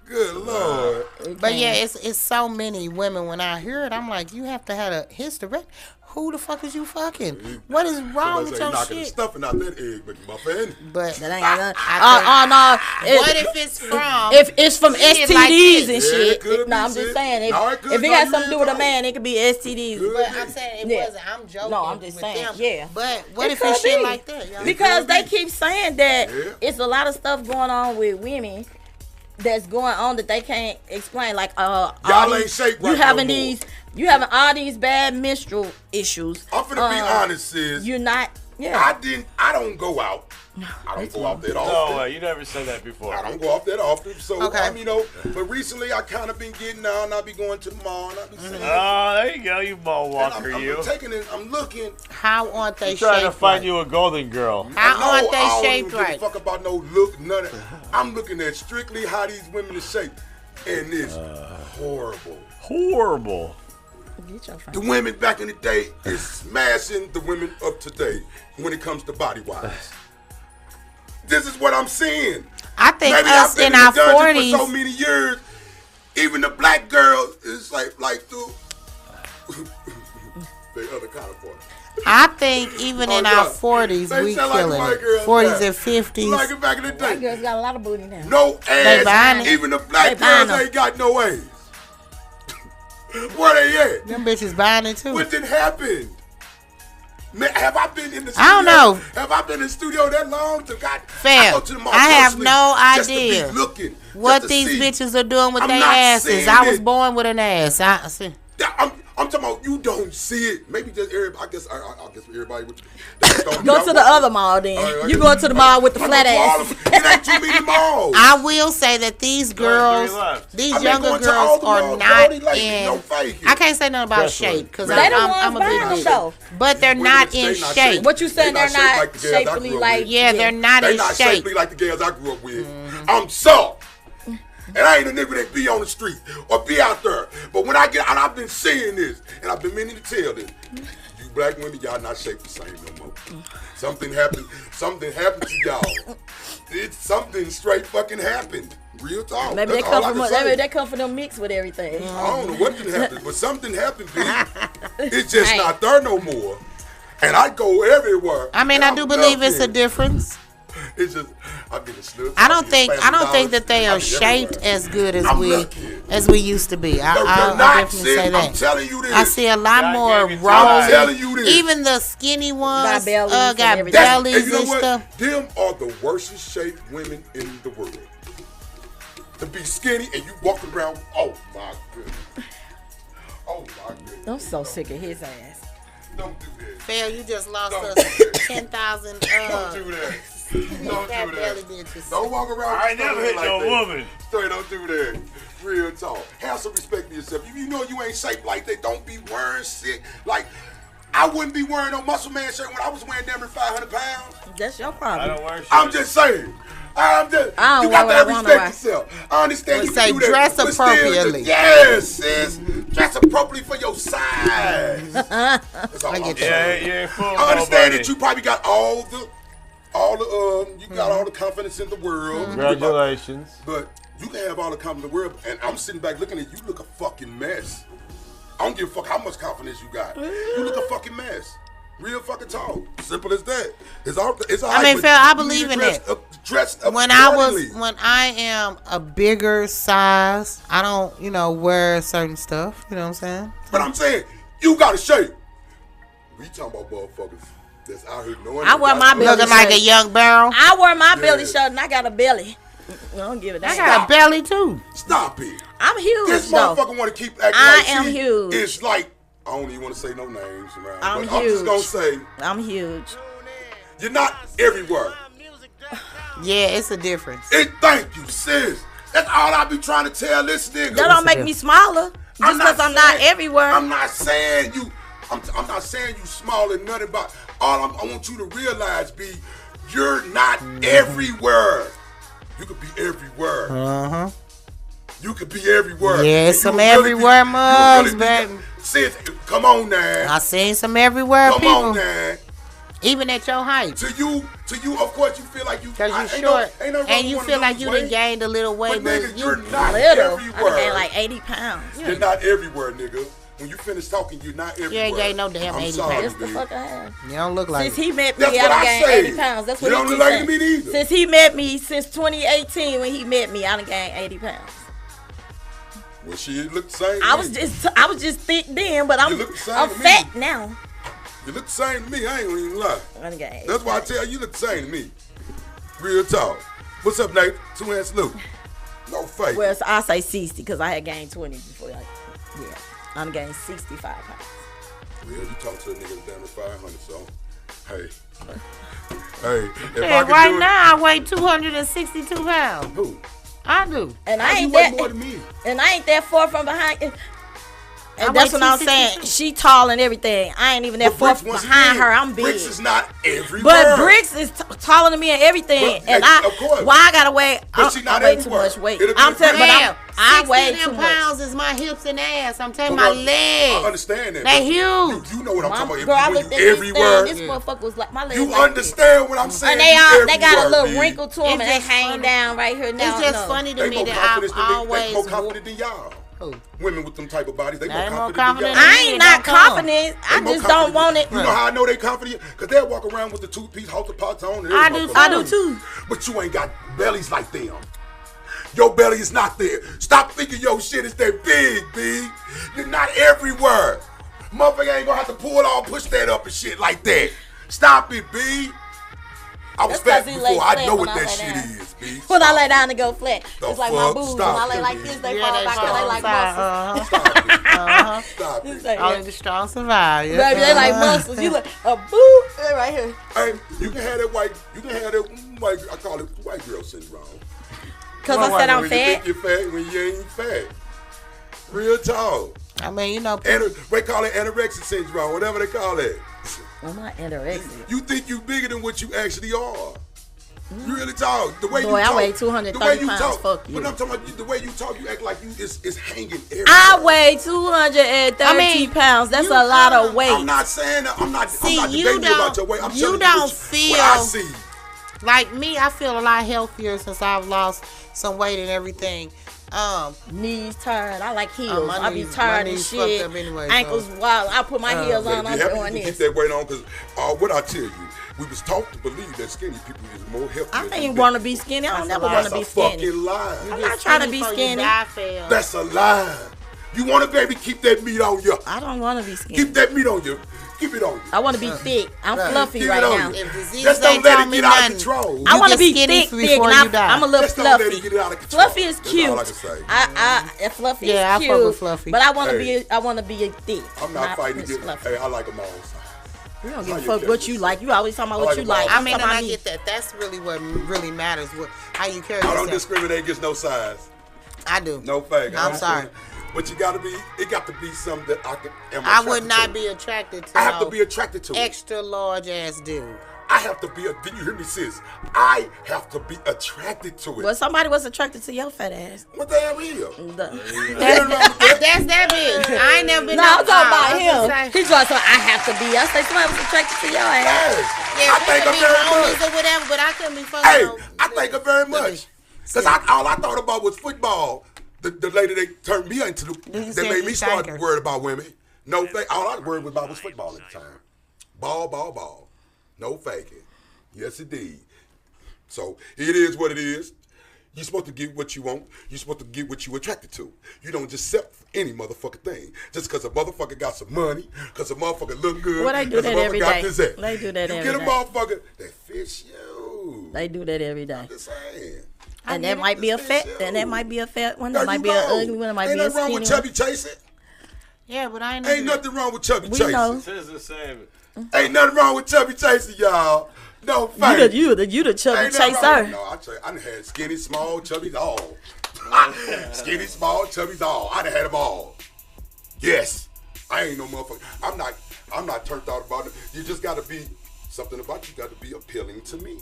Good lord. But yeah, it's so many women. When I hear it, I'm like, you have to have a hysterectomy. Who the fuck is you fucking? What is wrong Somebody with say your knocking the shit? stuffing out that egg, but muffin. But That ain't got nothing. I No. what if it's from? If it's from shit STDs like this? and Yeah, shit, it could no, be, I'm just sis. saying. No, it If could. it No, got you something to do with a ain't man, it could be STDs. Good. But I'm saying it Yeah. wasn't. I'm joking. No, I'm just with saying, them. yeah. But what It if it's could shit be. like that? Y'all? Because they be. keep saying that Yeah. it's a lot of stuff going on with women that's going on that they can't explain. Like all Y'all these- ain't shaped you right having no more. these, you having all these bad menstrual issues. I'm finna be honest, sis. You're not. I Yeah. don't go out. I don't go out that No often. way, you never said that before. I don't go off that often. So, Okay. but recently I kind of been getting out and I be going to the mall and I be seeing. Oh, there you go, you ball and walker, I'm you. taking it, I'm looking. How aren't they I'm trying to shaped find right? you a golden girl. How I aren't they don't shaped even give right? a fuck about no look, none of I'm looking at strictly how these women are shaped. And it's horrible. Horrible. Get your The women back in the day is smashing the women of today when it comes to body wise. This is what I'm seeing. I think Maybe us I've been in our the dungeon 40s. for so many years. Even the black girls is like the other kind of part. I think even in our 40s, They we sound like killing white it. girls 40s now. and 50s. Like it back in the White day. girls got a lot of booty now. No They buying ass. it. Even the black They buying girls them. ain't got no ass. Where they at? Them bitches buying it too. What did happen? Man, have I been in the studio? I don't know. Have I been in the studio that long? To God, Fair. I go to the mall I have personally no just to be idea looking, what just to these see. bitches are doing with I'm their not asses. saying I was it. born with an ass. I see. I'm talking about you don't see it. Maybe just everybody. I guess everybody would. Go to the other mall then. You go to the mall with the flat ass. It ain't too many malls. I will say that these girls, left. these I've been younger going to all girls the are malls, not Brody, like, in. no fake it. I can't say nothing about Especially. shape because They the I'm ones a buying big them bitch. though. But they're Women, not they in not shape. What you saying? They're shaped not like the girls I shapely grew up like. with. Yeah, they're not They in not shape. shapely like the girls I grew up with. I'm soft. And I ain't a nigga that be on the street or be out there. But when I get out, I've been seeing this. And I've been meaning to tell this. You black women, y'all not shaped the same no more. Something happened to y'all. Something straight fucking happened. Real talk. Maybe they That's all come I from can say. maybe they come from them mixed with everything. I don't know what can happen, but something happened, B. It's just not there no more. And I go everywhere. I mean, and I I'm do believe it's a looking. difference. It's just I've been slipped. I don't think that they are shaped as good as I'm we lucky. used to be. They're I'll not, definitely sis. say I'm that. telling you this. I see a lot God more gave you I'm rolls. telling you this. Even the skinny ones Got bellies and got everything. And bellies you know and what? stuff. Them are the worstest shaped women in the world. To be skinny and you walking around, oh my goodness. Oh my goodness. I'm so sick of his ass. Don't do that. Fail, you just lost Don't. us 10,000 Don't do that. Don't fat do belly that. bitches. Don't walk around. I ain't never hit like no that. woman. Straight, don't do that. Real talk. Have some respect for yourself. If you know you ain't shaped like that, don't be wearing shit. Like, I wouldn't be wearing no muscle man shirt when I was wearing damn near 500 pounds. That's your I problem. don't wear shit. I'm just saying. I You don't got wear to what I wanna respect wear. yourself. I understand We you say can do that, dress but still, appropriately. Yes, sis. Dress appropriately for your size. That's all I'm get saying. Yeah, full I understand that nobody. you probably got you got all the confidence in the world. Congratulations. But you can have all the confidence in the world, and I'm sitting back looking at you look a fucking mess. I don't give a fuck how much confidence you got. You look a fucking mess. Real fucking talk. Simple as that. It's all I mean, right, Phil, but I you believe need in to it. dress When accordingly. I am a bigger size, I don't, wear certain stuff. You know what I'm saying? But I'm saying, you got a shape. We talking about motherfuckers that's out here knowing. I they wear got my some- belly Looking like a young barrel. I wear my belly Yeah. shirt and I got a belly. I don't give a I damn. got a belly too. Stop it. I'm huge This though. motherfucker want to keep acting I like am she huge. It's like, I don't even want to say no names around. I'm but I'm just huge. going to say, I'm huge. you're not everywhere. Yeah, it's a difference. Thank you, sis. That's all I be trying to tell this nigga. That don't make me smaller. Just because I'm not saying- everywhere. I'm not saying you. I'm not saying you small and nothing. But I want you to realize, B, you're not everywhere. You could be everywhere. Uh-huh. You could be everywhere. Yeah, And some you'll really everywhere be- mugs, you'll really be- baby. Sis, come on now. I seen some everywhere Come people, on now. even at your height. To you, of course, you feel like you. Cause ain't you short, no wrong and you wanna feel like lose you weight, done gained a little weight, But nigga, but you're you not Little. I everywhere. gained like 80 pounds. You're not everywhere, nigga. When you finish talking, you're not everywhere. ain't gained no damn I'm 80 sorry, pounds. That's the dude. fuck I have. you don't look like Since it. he met me, That's I what done I gained say. 80 pounds. That's You what don't he look keep like saying. me neither. Since he met me, since 2018 when he met me, I done gained 80 pounds. Well, she looked the same. to I me. was just thick then, but I'm You look the same I'm to me. fat now. You look the same to me. I ain't gonna even lie. I done gained 80 That's why I tell you, you look the same to me. Real talk. What's up, Nate? 2 hand salute. No fake. Well, so I say 60 because I had gained 20 before. Like, yeah, I done gained 65 pounds. Well, you talk to a nigga that's down to 500, so hey. Hey, if Hey, I could right do it, now I weigh 262 pounds. Who? I do. And How I you ain't weigh that. more than me? And I ain't that far from behind. And that's what I'm saying. She tall and everything. I ain't even that far behind her. I'm big. Bricks is not everywhere. But Bricks is taller than me and everything. But, and of course. why I gotta weigh? But she not I weigh too everywhere. much weight. It'll be I'm telling, a but I weigh too pounds much. is my hips and ass. I'm telling Well, my legs. I understand that. They but huge. You know what I'm talking Girl, I about. looked When at you this everywhere. thing. This motherfucker was like my legs. You like understand what I'm this. saying? And they got a everywhere, little B. wrinkle to them, and It's they just hang funny. down right here now. It's just funny to They me more that confident I've than always. they more confident than y'all. Who? Women with them type of bodies, they They more more confident confident than y'all. I ain't not Don't come. confident. I They more just don't confident. want it. You know how I know they confident? Because they'll walk around with the two-piece halter pots on. And I do everything. I do too. But you ain't got bellies like them. Your belly is not there. Stop thinking your shit is that big, B. You're not everywhere. Motherfucker ain't gonna have to pull all, push that up and shit like that. Stop it, B. I was That's 'cause fat he lay before. I flat know when what I that lay shit down. is, B. When I lay down and go flat, The it's like my fuck? boobs. When Stop I lay it, like B. this, they Yeah, fall they back and they like fall muscles. Stop it. Uh-huh. Stop It's it. like, Only the strong survive. Yeah. baby, they like muscles. You like a boo right here. Hey, you can have that white, I call it white girl syndrome. Cause I said I'm when fat. you think you're fat when you ain't fat. Real talk. I mean, you know, They call it anorexic syndrome, whatever they call it. I'm not anorexic. You think you bigger than what you actually are. You really talk. The way Boy, you I talk. weigh the way 230 you pounds. talk. Fuck you. But I'm talking about the way you talk, you act like you it's hanging everywhere. I weigh 230 pounds. That's you a lot of come- weight. I'm not saying that. I'm not See, debating you you about don't- your weight. I'm you telling don't what I feel- see. like me, I feel a lot healthier since I've lost some weight and everything. Knees tired. I like heels. my I be knees- tired my and knees shit. fucked up anyway, Ankles so. wild. I put my heels on. Be I'm happy doing you keep this. that weight on because what I tell you, we was taught to believe that skinny people is more healthy. I ain't want to be skinny. I don't never want That's to be a skinny. fucking lie. I'm not trying to be skinny. That's a lie. You want to, baby, keep that meat on you. I don't want to be skinny. Keep that meat on you. Keep it on you. I want to be thick. I'm fluffy Keep right it on now. you. If disease Just don't ain't let taught it me get out of nothing. control. I want to get be skinny thick, before and you die. I'm a little Just don't let fluffy. it get out of control. Fluffy is That's cute. all I can say. Fluffy Yeah, I is fuck cute. with Fluffy. But I want to Hey. be. I want to be thick. I'm not fighting to Miss get. Fluffy. Hey, I like them all. We don't How give a you fuck carry what you yourself? like. You always talking about I what like you them all. like. I I'm mean, and talking I about me. get that. That's really what really matters. How you carry I don't yourself. discriminate against no size. I do. No fake. I'm sorry. But you gotta be. It got to be something that I can. Am I would attracted not to. be attracted to I have no to be attracted to it. extra large ass dude. I have to be. Did you hear me, sis? I have to be attracted to it. Well, somebody was attracted to your fat ass. What the hell is? That's that bitch. I ain't never been. No, I'm talking about I him. was gonna say, He's just like, I have to be. I say somebody was attracted to your ass. Yes. Yeah, I we thank could her be very homies much. or whatever, but I couldn't be fucking. Hey, no- I thank her very much. Because all I thought about was football. The lady they turned me into, You that said made you me start thank her. worried about women. No fake. All I was worried about was football at the time. Ball. No faking. Yes, indeed. So it is what it is. You're supposed to get what you want. You're supposed to get what you're attracted to. You don't just accept any motherfucking thing. Just because a motherfucker got some money, because a motherfucker look good. Well, they do 'cause a that every motherfucker got day. this, that. They do that you every get a day. motherfucker that fits you. They do that every day. I'm just saying. And that might be a fat, and that might be a fat one. That might be an ugly one. It might Ain't be a nothing wrong skinny with one. chubby chasing. Yeah, but I ain't. Ain't nothing wrong with chubby We chasing. know. Says the same. Ain't nothing wrong with chubby chasing, y'all. No fake. You the chubby Ain't nothing chaser. wrong. No, I done had skinny, small, chubbies, all. Skinny, small, chubbies, all. I done had them all. Yes. I ain't no motherfucker. I'm not turned out about it. You just gotta be, something about you gotta be appealing to me.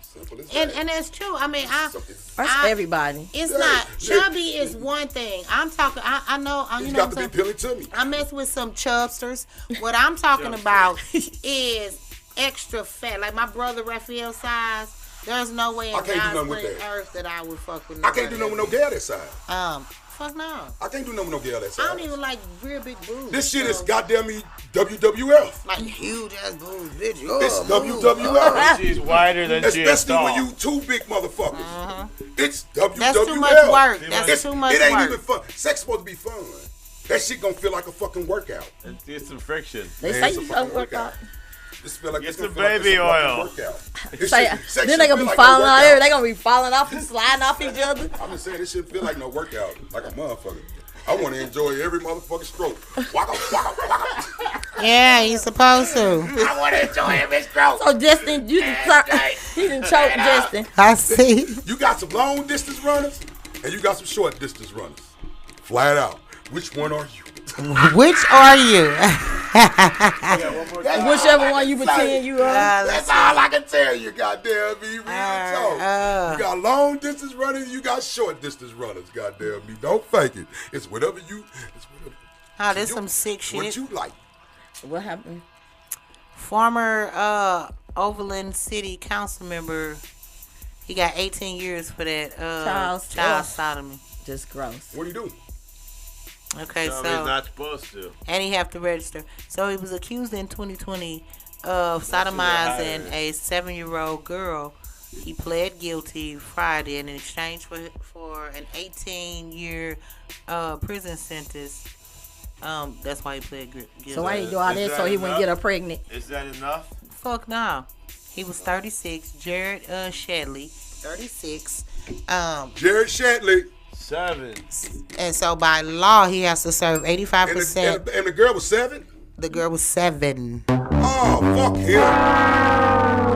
Simple as that. And that's true. I mean, Something- That's everybody. It's Yeah, not yeah. chubby is one thing. I'm talking. I know. You You know got what to I'm be saying? appealing to me. I mess with some chubsters. What I'm talking about is extra fat. Like my brother Raphael size. There's no way in I can't do God's nothing with green that. earth that I would fuck with. I can't do nothing with no girl that size. Fuck no. I can't do nothing with no girl that I size. don't even like real big boobs. This shit is so, goddamn me WWF. like huge ass boobs, bitch. It's WWF. She's wider than she is Especially tall. when you two big motherfuckers. It's WWF. That's too much work. That's It's- too much It ain't work. even fun. Sex supposed to be fun. That shit gonna feel like a fucking workout. It's some friction. They Man, say it's a you fucking don't work out. This feel like Get it's gonna some feel like it's baby a fucking oil. workout. This Say, shit- sex then they shouldn't gonna feel be like falling no out workout. here. They gonna be falling off and sliding off each other. I'm just saying this shit feel like no workout, like a motherfucker. I want to enjoy every motherfucking stroke. Waka, waka, waka. Yeah, you supposed to. I want to enjoy every stroke. So Justin, he done choked Justin. I see. You got some long distance runners, and you got some short distance runners. Flat out. Which one are you? Which are you? Whichever one you pretend you are. That's all I can tell you, goddamn me. Real talk. You got long distance runners, you got short distance runners, goddamn me. Don't fake it. It's whatever you. Oh, there's some sick shit. What you like? What happened? Former Overland City council member, he got 18 years for that child sodomy. Just gross. What do you do? Okay, No, so he's not supposed to. and he have to register. So he was accused in 2020 of sodomizing a 7-year-old girl. He pled guilty Friday, and in exchange for an 18-year prison sentence, that's why he pled guilty. So why he do all Is this that so he wouldn't enough? get her pregnant? Is that enough? Fuck no. He was 36. Jared Shadley, 36. Jared Shatley. 7. And so by law, he has to serve 85%. And the girl was 7? The girl was 7. Oh, fuck him.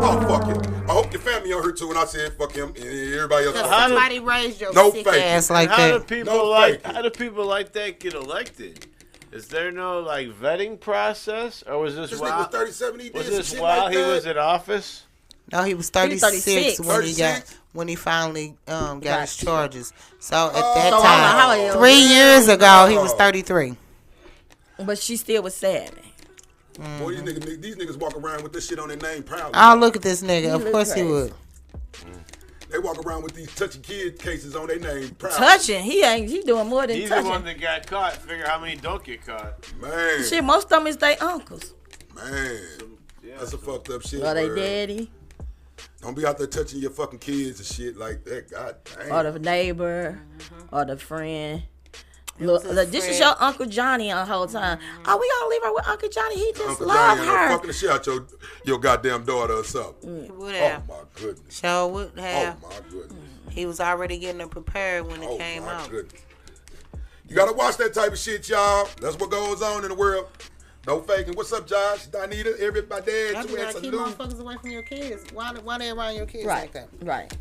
Oh, fuck him. I hope your family on her too when I said fuck him and everybody else. Somebody raised your No sick fake. ass like How that. do people No like? fake. How do people like that get elected? Is there no like vetting process, or was this This nigga while was 37. He was did some this shit while like he that. was in office? No, he was He was 36 when 36? he finally got his Gotcha. charges. So at that So how time, old? 3 years ago, he was 33. But she still was 7. Boy, these niggas walk around with this shit on their name proudly. Oh, look at this nigga. Of look course he crazy. would. They walk around with these touching kid cases on their name proudly. Touching. He doing more than He's the one touching. that got caught. Figure how many don't get caught. Man, Shit, most of them is their uncles. man. Yeah, That's a fucked up shit. Or they word. daddy. Don't be out there touching your fucking kids and shit like that. God damn. Or the neighbor. Or the friend. was Look, his this is friend. your Uncle Johnny the whole time. Oh, we gonna leave her with Uncle Johnny. He just Uncle love Johnny her. fucking the shit out your goddamn daughter or something. He would Oh have. my goodness. So would Oh have. my goodness. He was already getting her prepared when it Oh came my out. goodness. You gotta watch that type of shit, y'all. That's what goes on in the world. No faking. What's up, Josh? Donita, everybody there. That's Two why I keep salute. motherfuckers away from your kids. Why they around your kids Right, like that? right.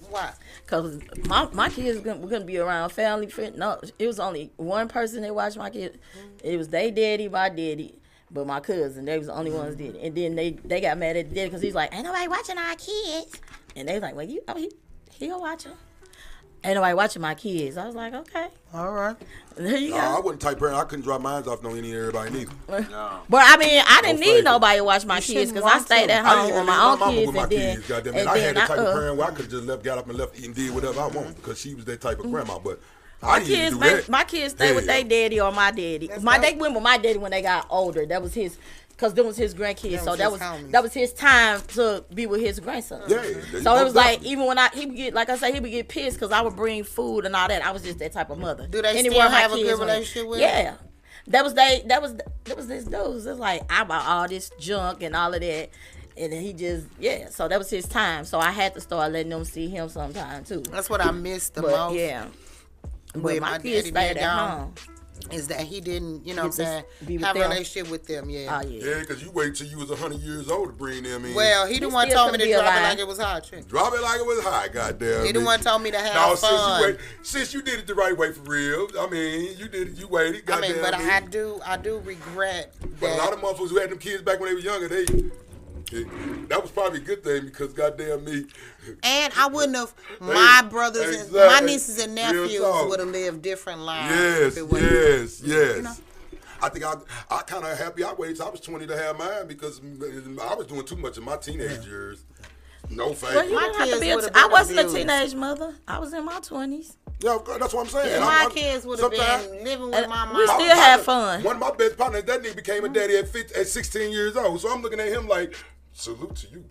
Why? Cause my kids were gonna be around family friend. No, it was only one person that watched my kids. It was they daddy, my daddy, but my cousin. They was the only ones did it. And then they got mad at the daddy because he's like, ain't nobody watching our kids. And they was like, well, he'll watch them. Ain't nobody watching my kids. I was like, okay. All right. There you Nah, I go. wasn't type parent. I couldn't drop mine off no any everybody neither. No. But I mean, I didn't No need favor. nobody to watch my You kids shouldn't because I want stayed to. at I home didn't with even my leave own mama kids, with my and then kids, goddamn and it. I had then the type of parent where I could have just got up and left and did whatever I want because she was that type of grandma. But I didn't even do that. my kids stay with Hell. their daddy or my daddy. They went with my daddy when they got older. That was his, cause them was his grandkids. So was his homies. that was his time to be with his grandson. Yeah, So it was like even when he would get, like I say, he would get pissed because I would bring food and all that. I was just that type of mother. Do they Anywhere still my have a kids good went. relationship with Yeah. That was this dude. It's like I bought all this junk and all of that. And then he just, so that was his time. So I had to start letting them see him sometime too. That's what I missed the But most. yeah. But With my my kids daddy stayed being at gone. home. Is that he didn't, you know what Get I'm to saying, be with have a them. relationship with them, yeah. Oh yeah. Yeah, because you wait till you was 100 years old to bring them in. Well, he the He one still told me could to be drop it alive. like it was hot. Trick. Drop it like it was high, goddamn. He the me. one told me to have No, fun. since you did it the right way for real. I mean, you did it. You waited. I Goddamn mean, but me. I do regret But a lot that. of motherfuckers who had them kids back when they were younger, that was probably a good thing because goddamn me. And I wouldn't have, my brothers and my Exactly. nieces and Real nephews talk. would have lived different lives. Yes, if it wasn't- yes. I think I kind of happy I waited till I was 20 to have mine because I was doing too much in my teenage years. No faith. Well, you My didn't have to kids be would've I been wasn't abused. a teenage mother. I was in my 20s. Yeah, that's what I'm saying. My I'm- kids would have sometimes- been living with And my we mom. still had fun. One of my best partners, that nigga became a daddy at 16 years old. So I'm looking at him like, salute to you.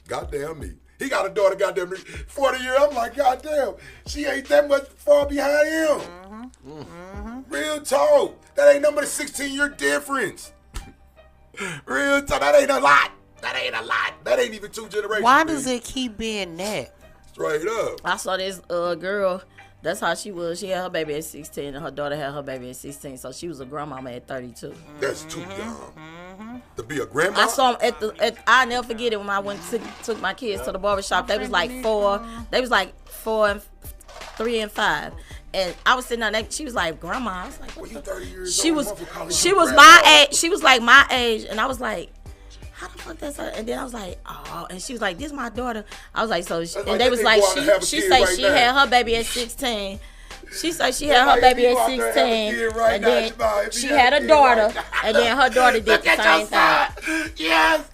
Goddamn me. He got a daughter, goddamn me, 40 years. I'm like, goddamn, she ain't that much far behind him. Real talk. That ain't nothing but a 16-year difference. Real talk. That ain't a lot. That ain't even 2 generations. Why man. does it keep being that? Straight up. I saw this girl. That's how she was. She had her baby at 16, and her daughter had her baby at 16. So she was a grandmama at 32. That's too young. To be a grandma? I saw them I never forget it when I went took my kids to the barbershop. They was like 4. They was like 4 and 3 and 5. and I was sitting there. She was like, "Grandma," I was like, Well, "What you the?" 30 years She old, was, motherfucker calling she you was grandma. my age. She was like my age, and I was like, "How the fuck that's her?" And then I was like, "Oh," and she was like, "This my daughter." I was like, "So," like and they that was nigga like, go out and have a she kid said right she now. had her baby at 16. She said she had Like, her baby if at you out there having a 16, kid right and now, then Jamal, if she you had have a a kid daughter, right now. and then her daughter did Look the at same your thing. son. Yes.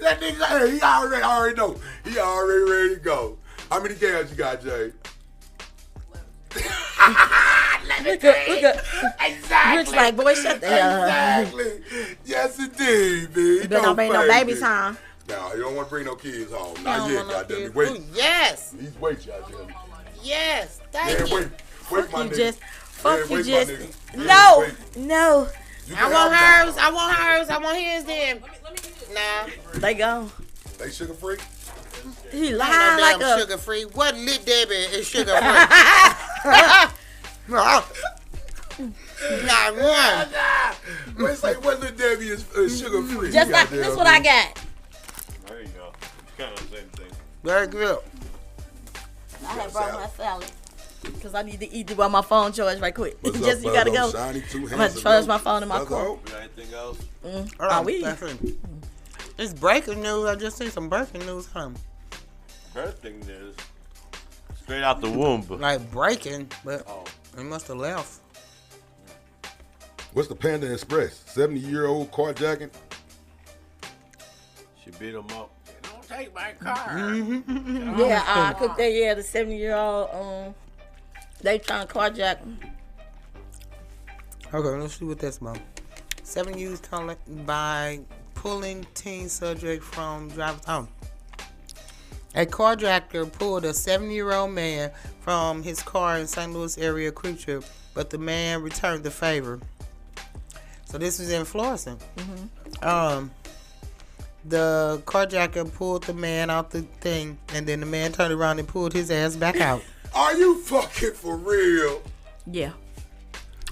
That nigga, hey, he already know. He already ready to go. How many girls you got, Jay? Look at Exactly. Rich like, boy, shut the hell up. Exactly. Yes, indeed, man. You better not bring no babies home. No, you don't want to bring no kids home. I Not don't yet, want no goddamn kids. it. Wait. Ooh, yes. He's wait, goddamn it. Yes. Thank Yeah, you. wait. Wait, my You nigga. just, fuck Yeah, you wait, just. my nigga. Yeah, No, wait. no. You I can want have hers. them. I want hers. I want his then. Nah. They gone. They sugar free? He Ain't lying no like damn a. sugar free. What Lit Debbie is sugar free? Not one. Let's say what little Debbie is sugar free. Just like this, what I got. There you go. It's kind of the same thing. Very good. I had brought my salad because I need to eat it while my phone charged right quick. What's Just up, you gotta Buzzo? go. Shiny, two I'm hands gonna of charge milk. my phone in my Buzzo? car. You got anything else? Are we? It's breaking news. I just seen some breaking news. Birthing is straight out the womb. Like breaking, but Oh. they must have left. What's the Panda Express? 70-year-old carjacking? She beat him up. Don't take my car. Yeah, I cooked that. Yeah, the 70-year-old. They trying to carjack him. Okay, let's see what that's about. 7 years by pulling teen subject from driver's home. A carjacker pulled a 70-year-old man from his car in St. Louis area quick trip, but the man returned the favor. So this was in Florissant. The carjacker pulled the man out the thing, and then the man turned around and pulled his ass back out. Are you fucking for real? Yeah.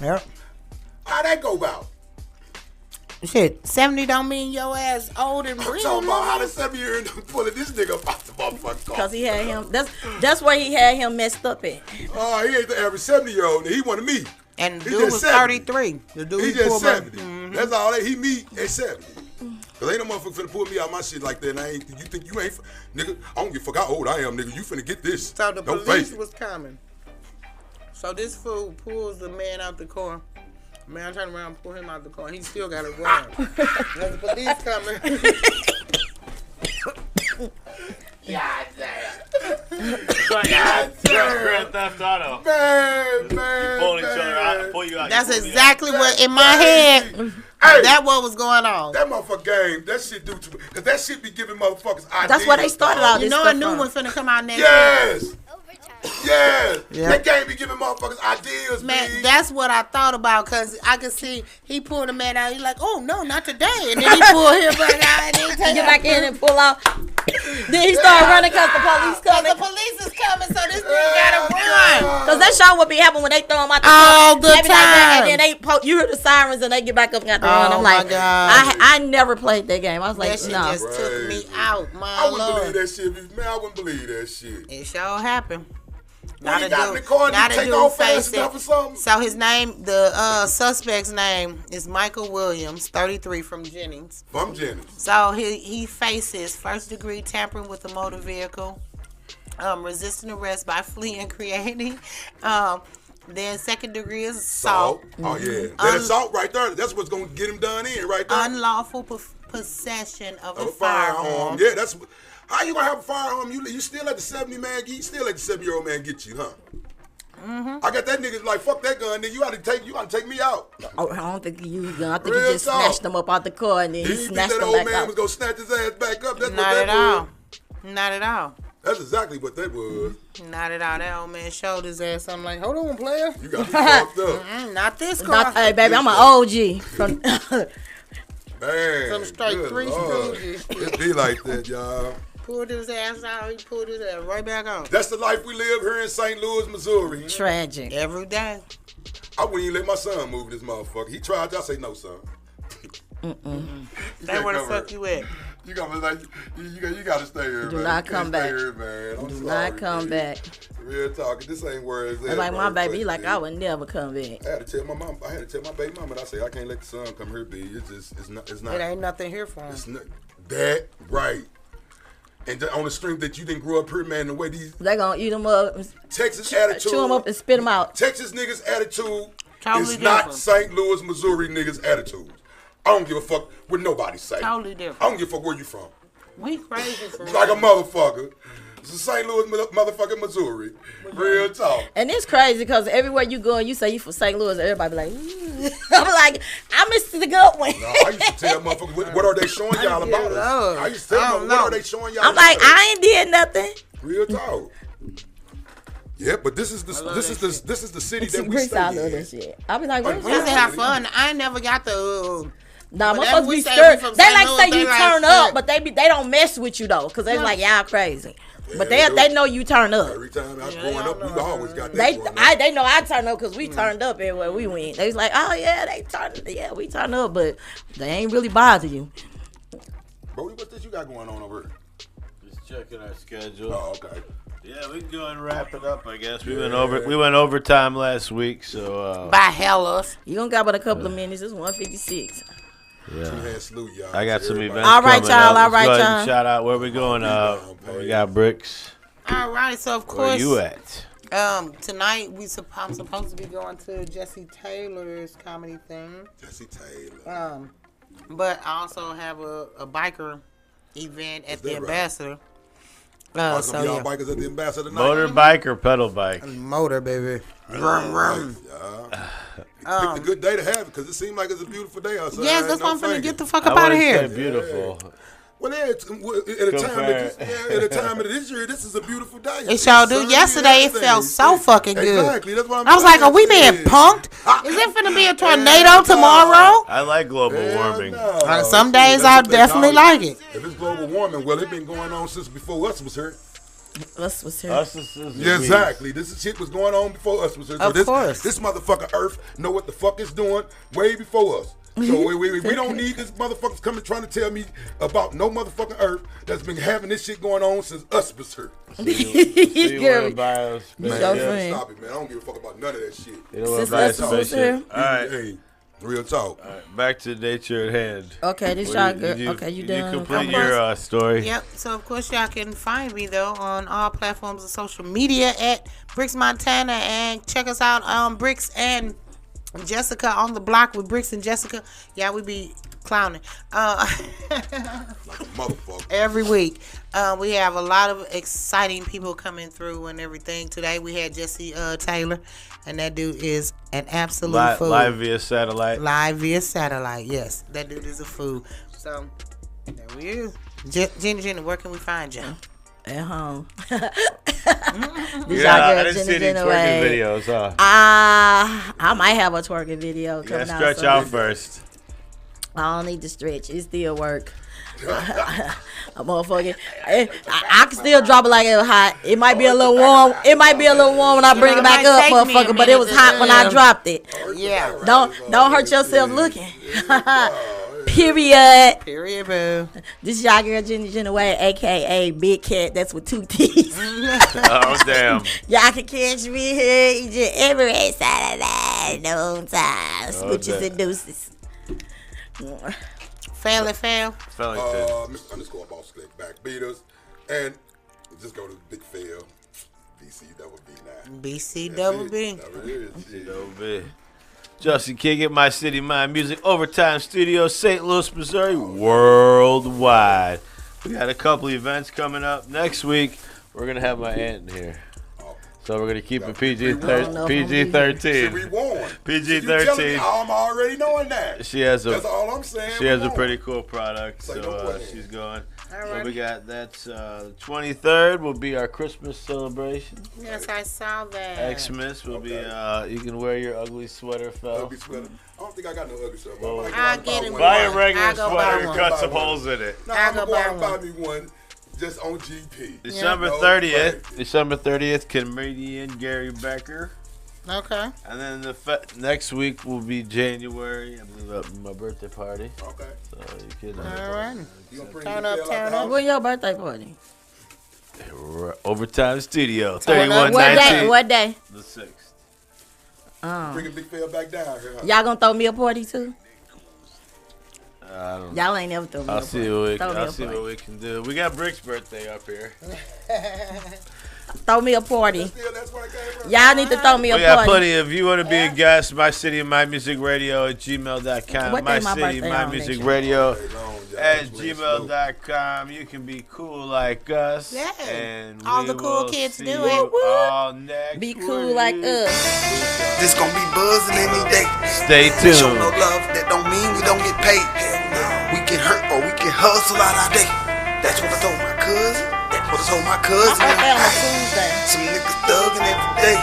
Yep. How that go about? Shit, 70 don't mean your ass old and I'm real. talking about how the 7-year-old pulling this nigga up out the motherfucking car. Cause he had him. That's where he had him messed up at. Oh, he ain't the average 70-year-old. He wanted me. And the He dude just was 70. 33. The dude He just pulled back- 70. That's all that he me at 70. Cause ain't no motherfucker finna pull me out my shit like that. And I ain't. You think you ain't? Nigga, I don't give a fuck how old I am, nigga. You finna get this. So the Don't police fake it. was coming. So this fool pulls the man out the car. The man turned around and pulled him out the car. He still got a ground. There's the police coming. Grand Theft Auto. Man. Pull each other out, pull you out. That's you pull me out. exactly what in my head. Hey, That what was going on. that motherfucker game, that shit do to me. Cause that shit be giving motherfuckers ideas. That's where they started dog. all You this know stuff a new from. one finna come out next week. Yes. Yes. Yeah. That game be giving motherfuckers ideas, Man, man. that's what I thought about because I could see he pulled the man out. He's like, oh, no, not today. And then he pulled him back out and then he take Get back in and pull out. Then he started running cause the police Because coming. the police is coming, so this nigga gotta run. Cause that shot would be happening when they throw him out the All car. the They be like that, time. and then you hear the sirens and they get back up and got the run. Oh, I'm my like, God. I never played that game. I was like, That shit no. just took me out, my I wouldn't lord. believe that shit. Man, I wouldn't believe that shit. It sure happened. When he got in the car, did he take off fast enough or something? So his name, the suspect's name is Michael Williams, 33, from Jennings. From Jennings. So he faces first-degree tampering with a motor vehicle, resisting arrest by fleeing, creating, then second-degree is assault, Oh, yeah. That assault right there, that's what's going to get him done in right there. unlawful possession of Of a firearm. Yeah, that's... How you going to have a firearm? You still let the 70 man get you? Still let the 7-year-old man get you, huh? I got that nigga like, fuck that gun, nigga. You ought to take me out. Oh, I don't think he used a gun. I think Real he just talk. snatched them up out the car and then He he didn't think snatched that them old back man out. was going to snatch his ass back up. That's what Not that at all. was. Not at all. That's exactly what that was. Not at all. That old man showed his ass. I'm like, hold on, player. You got me fucked up. Not this car. Not, hey, baby, I'm an OG. From Man. Some straight good three Lord. stooges. It be like that, y'all. Pulled his ass out. He pulled his ass right back on. That's the life we live here in St. Louis, Missouri. tragic. Every day. I wouldn't even let my son move this motherfucker. He tried. I say no, son. They where the fuck you at? You gotta like you gotta stay here, man. Do not You come can't back. Stay here, man. I'm Do sorry, not come dude. back. Real talk. This ain't where it's It's at. like my bro. baby, like I But, would never come back. I had to tell my mom. I had to tell my baby mama. I say I can't let the sun come here, B. It's just it's not. It ain't nothing here for him. It's not that right. And on the strength that you didn't grow up here, man, the way these They gonna eat them up, Texas attitude, chew them up, and spit them out. Texas niggas attitude Totally is not different. St. Louis, Missouri niggas attitude. I don't give a fuck what nobody say. Totally different. I don't give a fuck where you from. We crazy for real. Like a motherfucker. It's St. Louis, motherfucking Missouri. Real talk. And it's crazy because everywhere you go and you say you from St. Louis, everybody be like, I'm like, I missed the good one. No, I used to tell motherfuckers, what are they showing y'all about us? I used to tell them, what are they showing y'all I'm about like, us? I ain't did nothing. Real talk. Yeah, but this is the city that we Bricks, stay I love in. that shit. I be like, Unreal. what? Just to have fun. I ain't never got the. Nah, Whenever motherfuckers we be say scared. we from They St. like Louis, say they you like, turn fuck. up, but they don't mess with you though, cause they like y'all crazy. But Yeah, they know you turn up. Every time I was growing up, we always got that They going on. they know I turn up because we turned up everywhere we went. They was like, oh yeah, we turn up, but they ain't really bother you. Brody, what's this you got going on over here? Just checking our schedule. Oh, okay. Yeah, we can go and wrap it up. I guess we went overtime last week, so By hellas. You gonna got but a couple of minutes. It's 1:56. Two-hand salute, y'all. I got some Everybody. events. All right, coming y'all, up. all right, Let's go ahead and y'all. Shout out where we going. We got Bricks. All right, so of Where course, you at? tonight I'm supposed to be going to Jesse Taylor's comedy thing. Jesse Taylor. But I also have a biker event at the that right? Ambassador. Y'all So yeah, bikers at the Ambassador tonight. Motorbike or pedal bike? motor baby. Vroom, vroom. Picked a good day to have it because it seemed like it's a beautiful day outside. Yes, that's No why I'm finna faking. get the fuck I up out of wouldn't say here. beautiful. Well, yeah, at a time of this year, this is a beautiful day. It sure do. Sunny Yesterday, it and felt so everything. fucking good. Exactly. That's what I'm I was like, are we being saying. punked? Is it finna be a tornado Hell no. tomorrow? I like global Hell warming. no. Some That's days what I they definitely call like it. If it's global warming, well, it's been going on since before us was here. Us was here. Us is Yeah, exactly. This shit was going on before us was here. So Of course. This motherfucker Earth know what the fuck it's doing way before us. So we don't need this motherfuckers coming trying to tell me about no motherfucking Earth that's been having this shit going on since us was here. See you Gary, want to buy us. your Yeah. friend. Stop it, man. I don't give a fuck about none of that shit. You don't want Since to buy us us was spaceship. here. All right. Hey, real talk. Back to the nature at hand. Okay, this What y'all do good. Okay, you done. complete Of your course. story. Yep. So of course y'all can find me though on all platforms of social media at Bricks Montana, and check us out on Bricks and Jessica on the block with Bricks and Jessica. Yeah, we be clowning Like a motherfucker. every week. We have a lot of exciting people coming through and everything. Today we had Jesse Taylor, and that dude is an absolute fool. Live via satellite. Live via satellite. Yes, that dude is a fool. So there we is. Jenny, where can we find you? At home. Yeah, This I y'all didn't girl, see any Jenny twerking Jenny Way. videos, huh? I might have a twerking video Yeah, coming out. stretch soon. out first. I don't need to stretch. It still work. A motherfucker. I can still drop it like it was hot. It might be a little warm. It might be a little warm when I bring it back It up, might take me a motherfucker. But it was minute hot when I to- dropped it. Yeah. Don't hurt yourself looking. Period. Period, boo. This is y'all girl Jenny Way, aka Big Cat. That's with 2 T's. Oh, damn. Y'all can catch me here each every Saturday, noon time. Scooches and deuces. Fail. Fellington. Mr. Underscore Boss Click Back Beaters. And just go to Big Fail. BC Double B9. BC Double B. That it is. OB. Justin King at My City Mind Music Overtime Studio, St. Louis, Missouri, worldwide. We got a couple events coming up. Next week, we're going to have my aunt in here. So we're going to keep it PG-13. Should we warn? PG-13. I'm already knowing that. She has That's a all I'm saying. she has a Warn. pretty cool product, Like, so no way. she's going. All So right. we got that's the 23rd will be our Christmas celebration. Yes, I saw that. Xmas will be Okay. you can wear your ugly sweater, fella. Ugly sweater. I don't think I got no ugly sweater. Well, I I'll get it. Buy a I'll regular go buy sweater and one. cut Buy some one. holes in it. No, I'll I'm go going to go buy out and buy me one just on GP. December Yeah. 30th, December 30th, comedian Gary Becker Okay. And then next week will be January. I believe my birthday party. Okay. So you can. All right. You gonna bring Turn the up, tail out turn the up. house? When your birthday party? Overtime Studio, Turn up. 3119. What day? The 6th. Bring Big Phil back down here. Huh? Y'all gonna throw me a party too? I don't know. Y'all ain't never throw me a I'll party. see what we, Throw me a I'll see party. what we can do. We got Brick's birthday up here. Throw me a party. Still, that's where it came from. Y'all need to throw me a We got party. plenty. If you want to be a guest, my city, my music radio at gmail.com. What My day my city, birthday my on music next year? radio Hey, long, y'all. at That's where it's slow. gmail.com. You can be cool like us. Yeah. And All we the cool will kids see do you it. all next Be cool like week. us. This gon' be buzzing any day. Stay Show tuned. no love, that don't mean we don't get paid. We can hurt or we can hustle out our day. That's what I told my cousin. That's what I told my My cousin. birthday on a Tuesday. Some niggas thugging every day.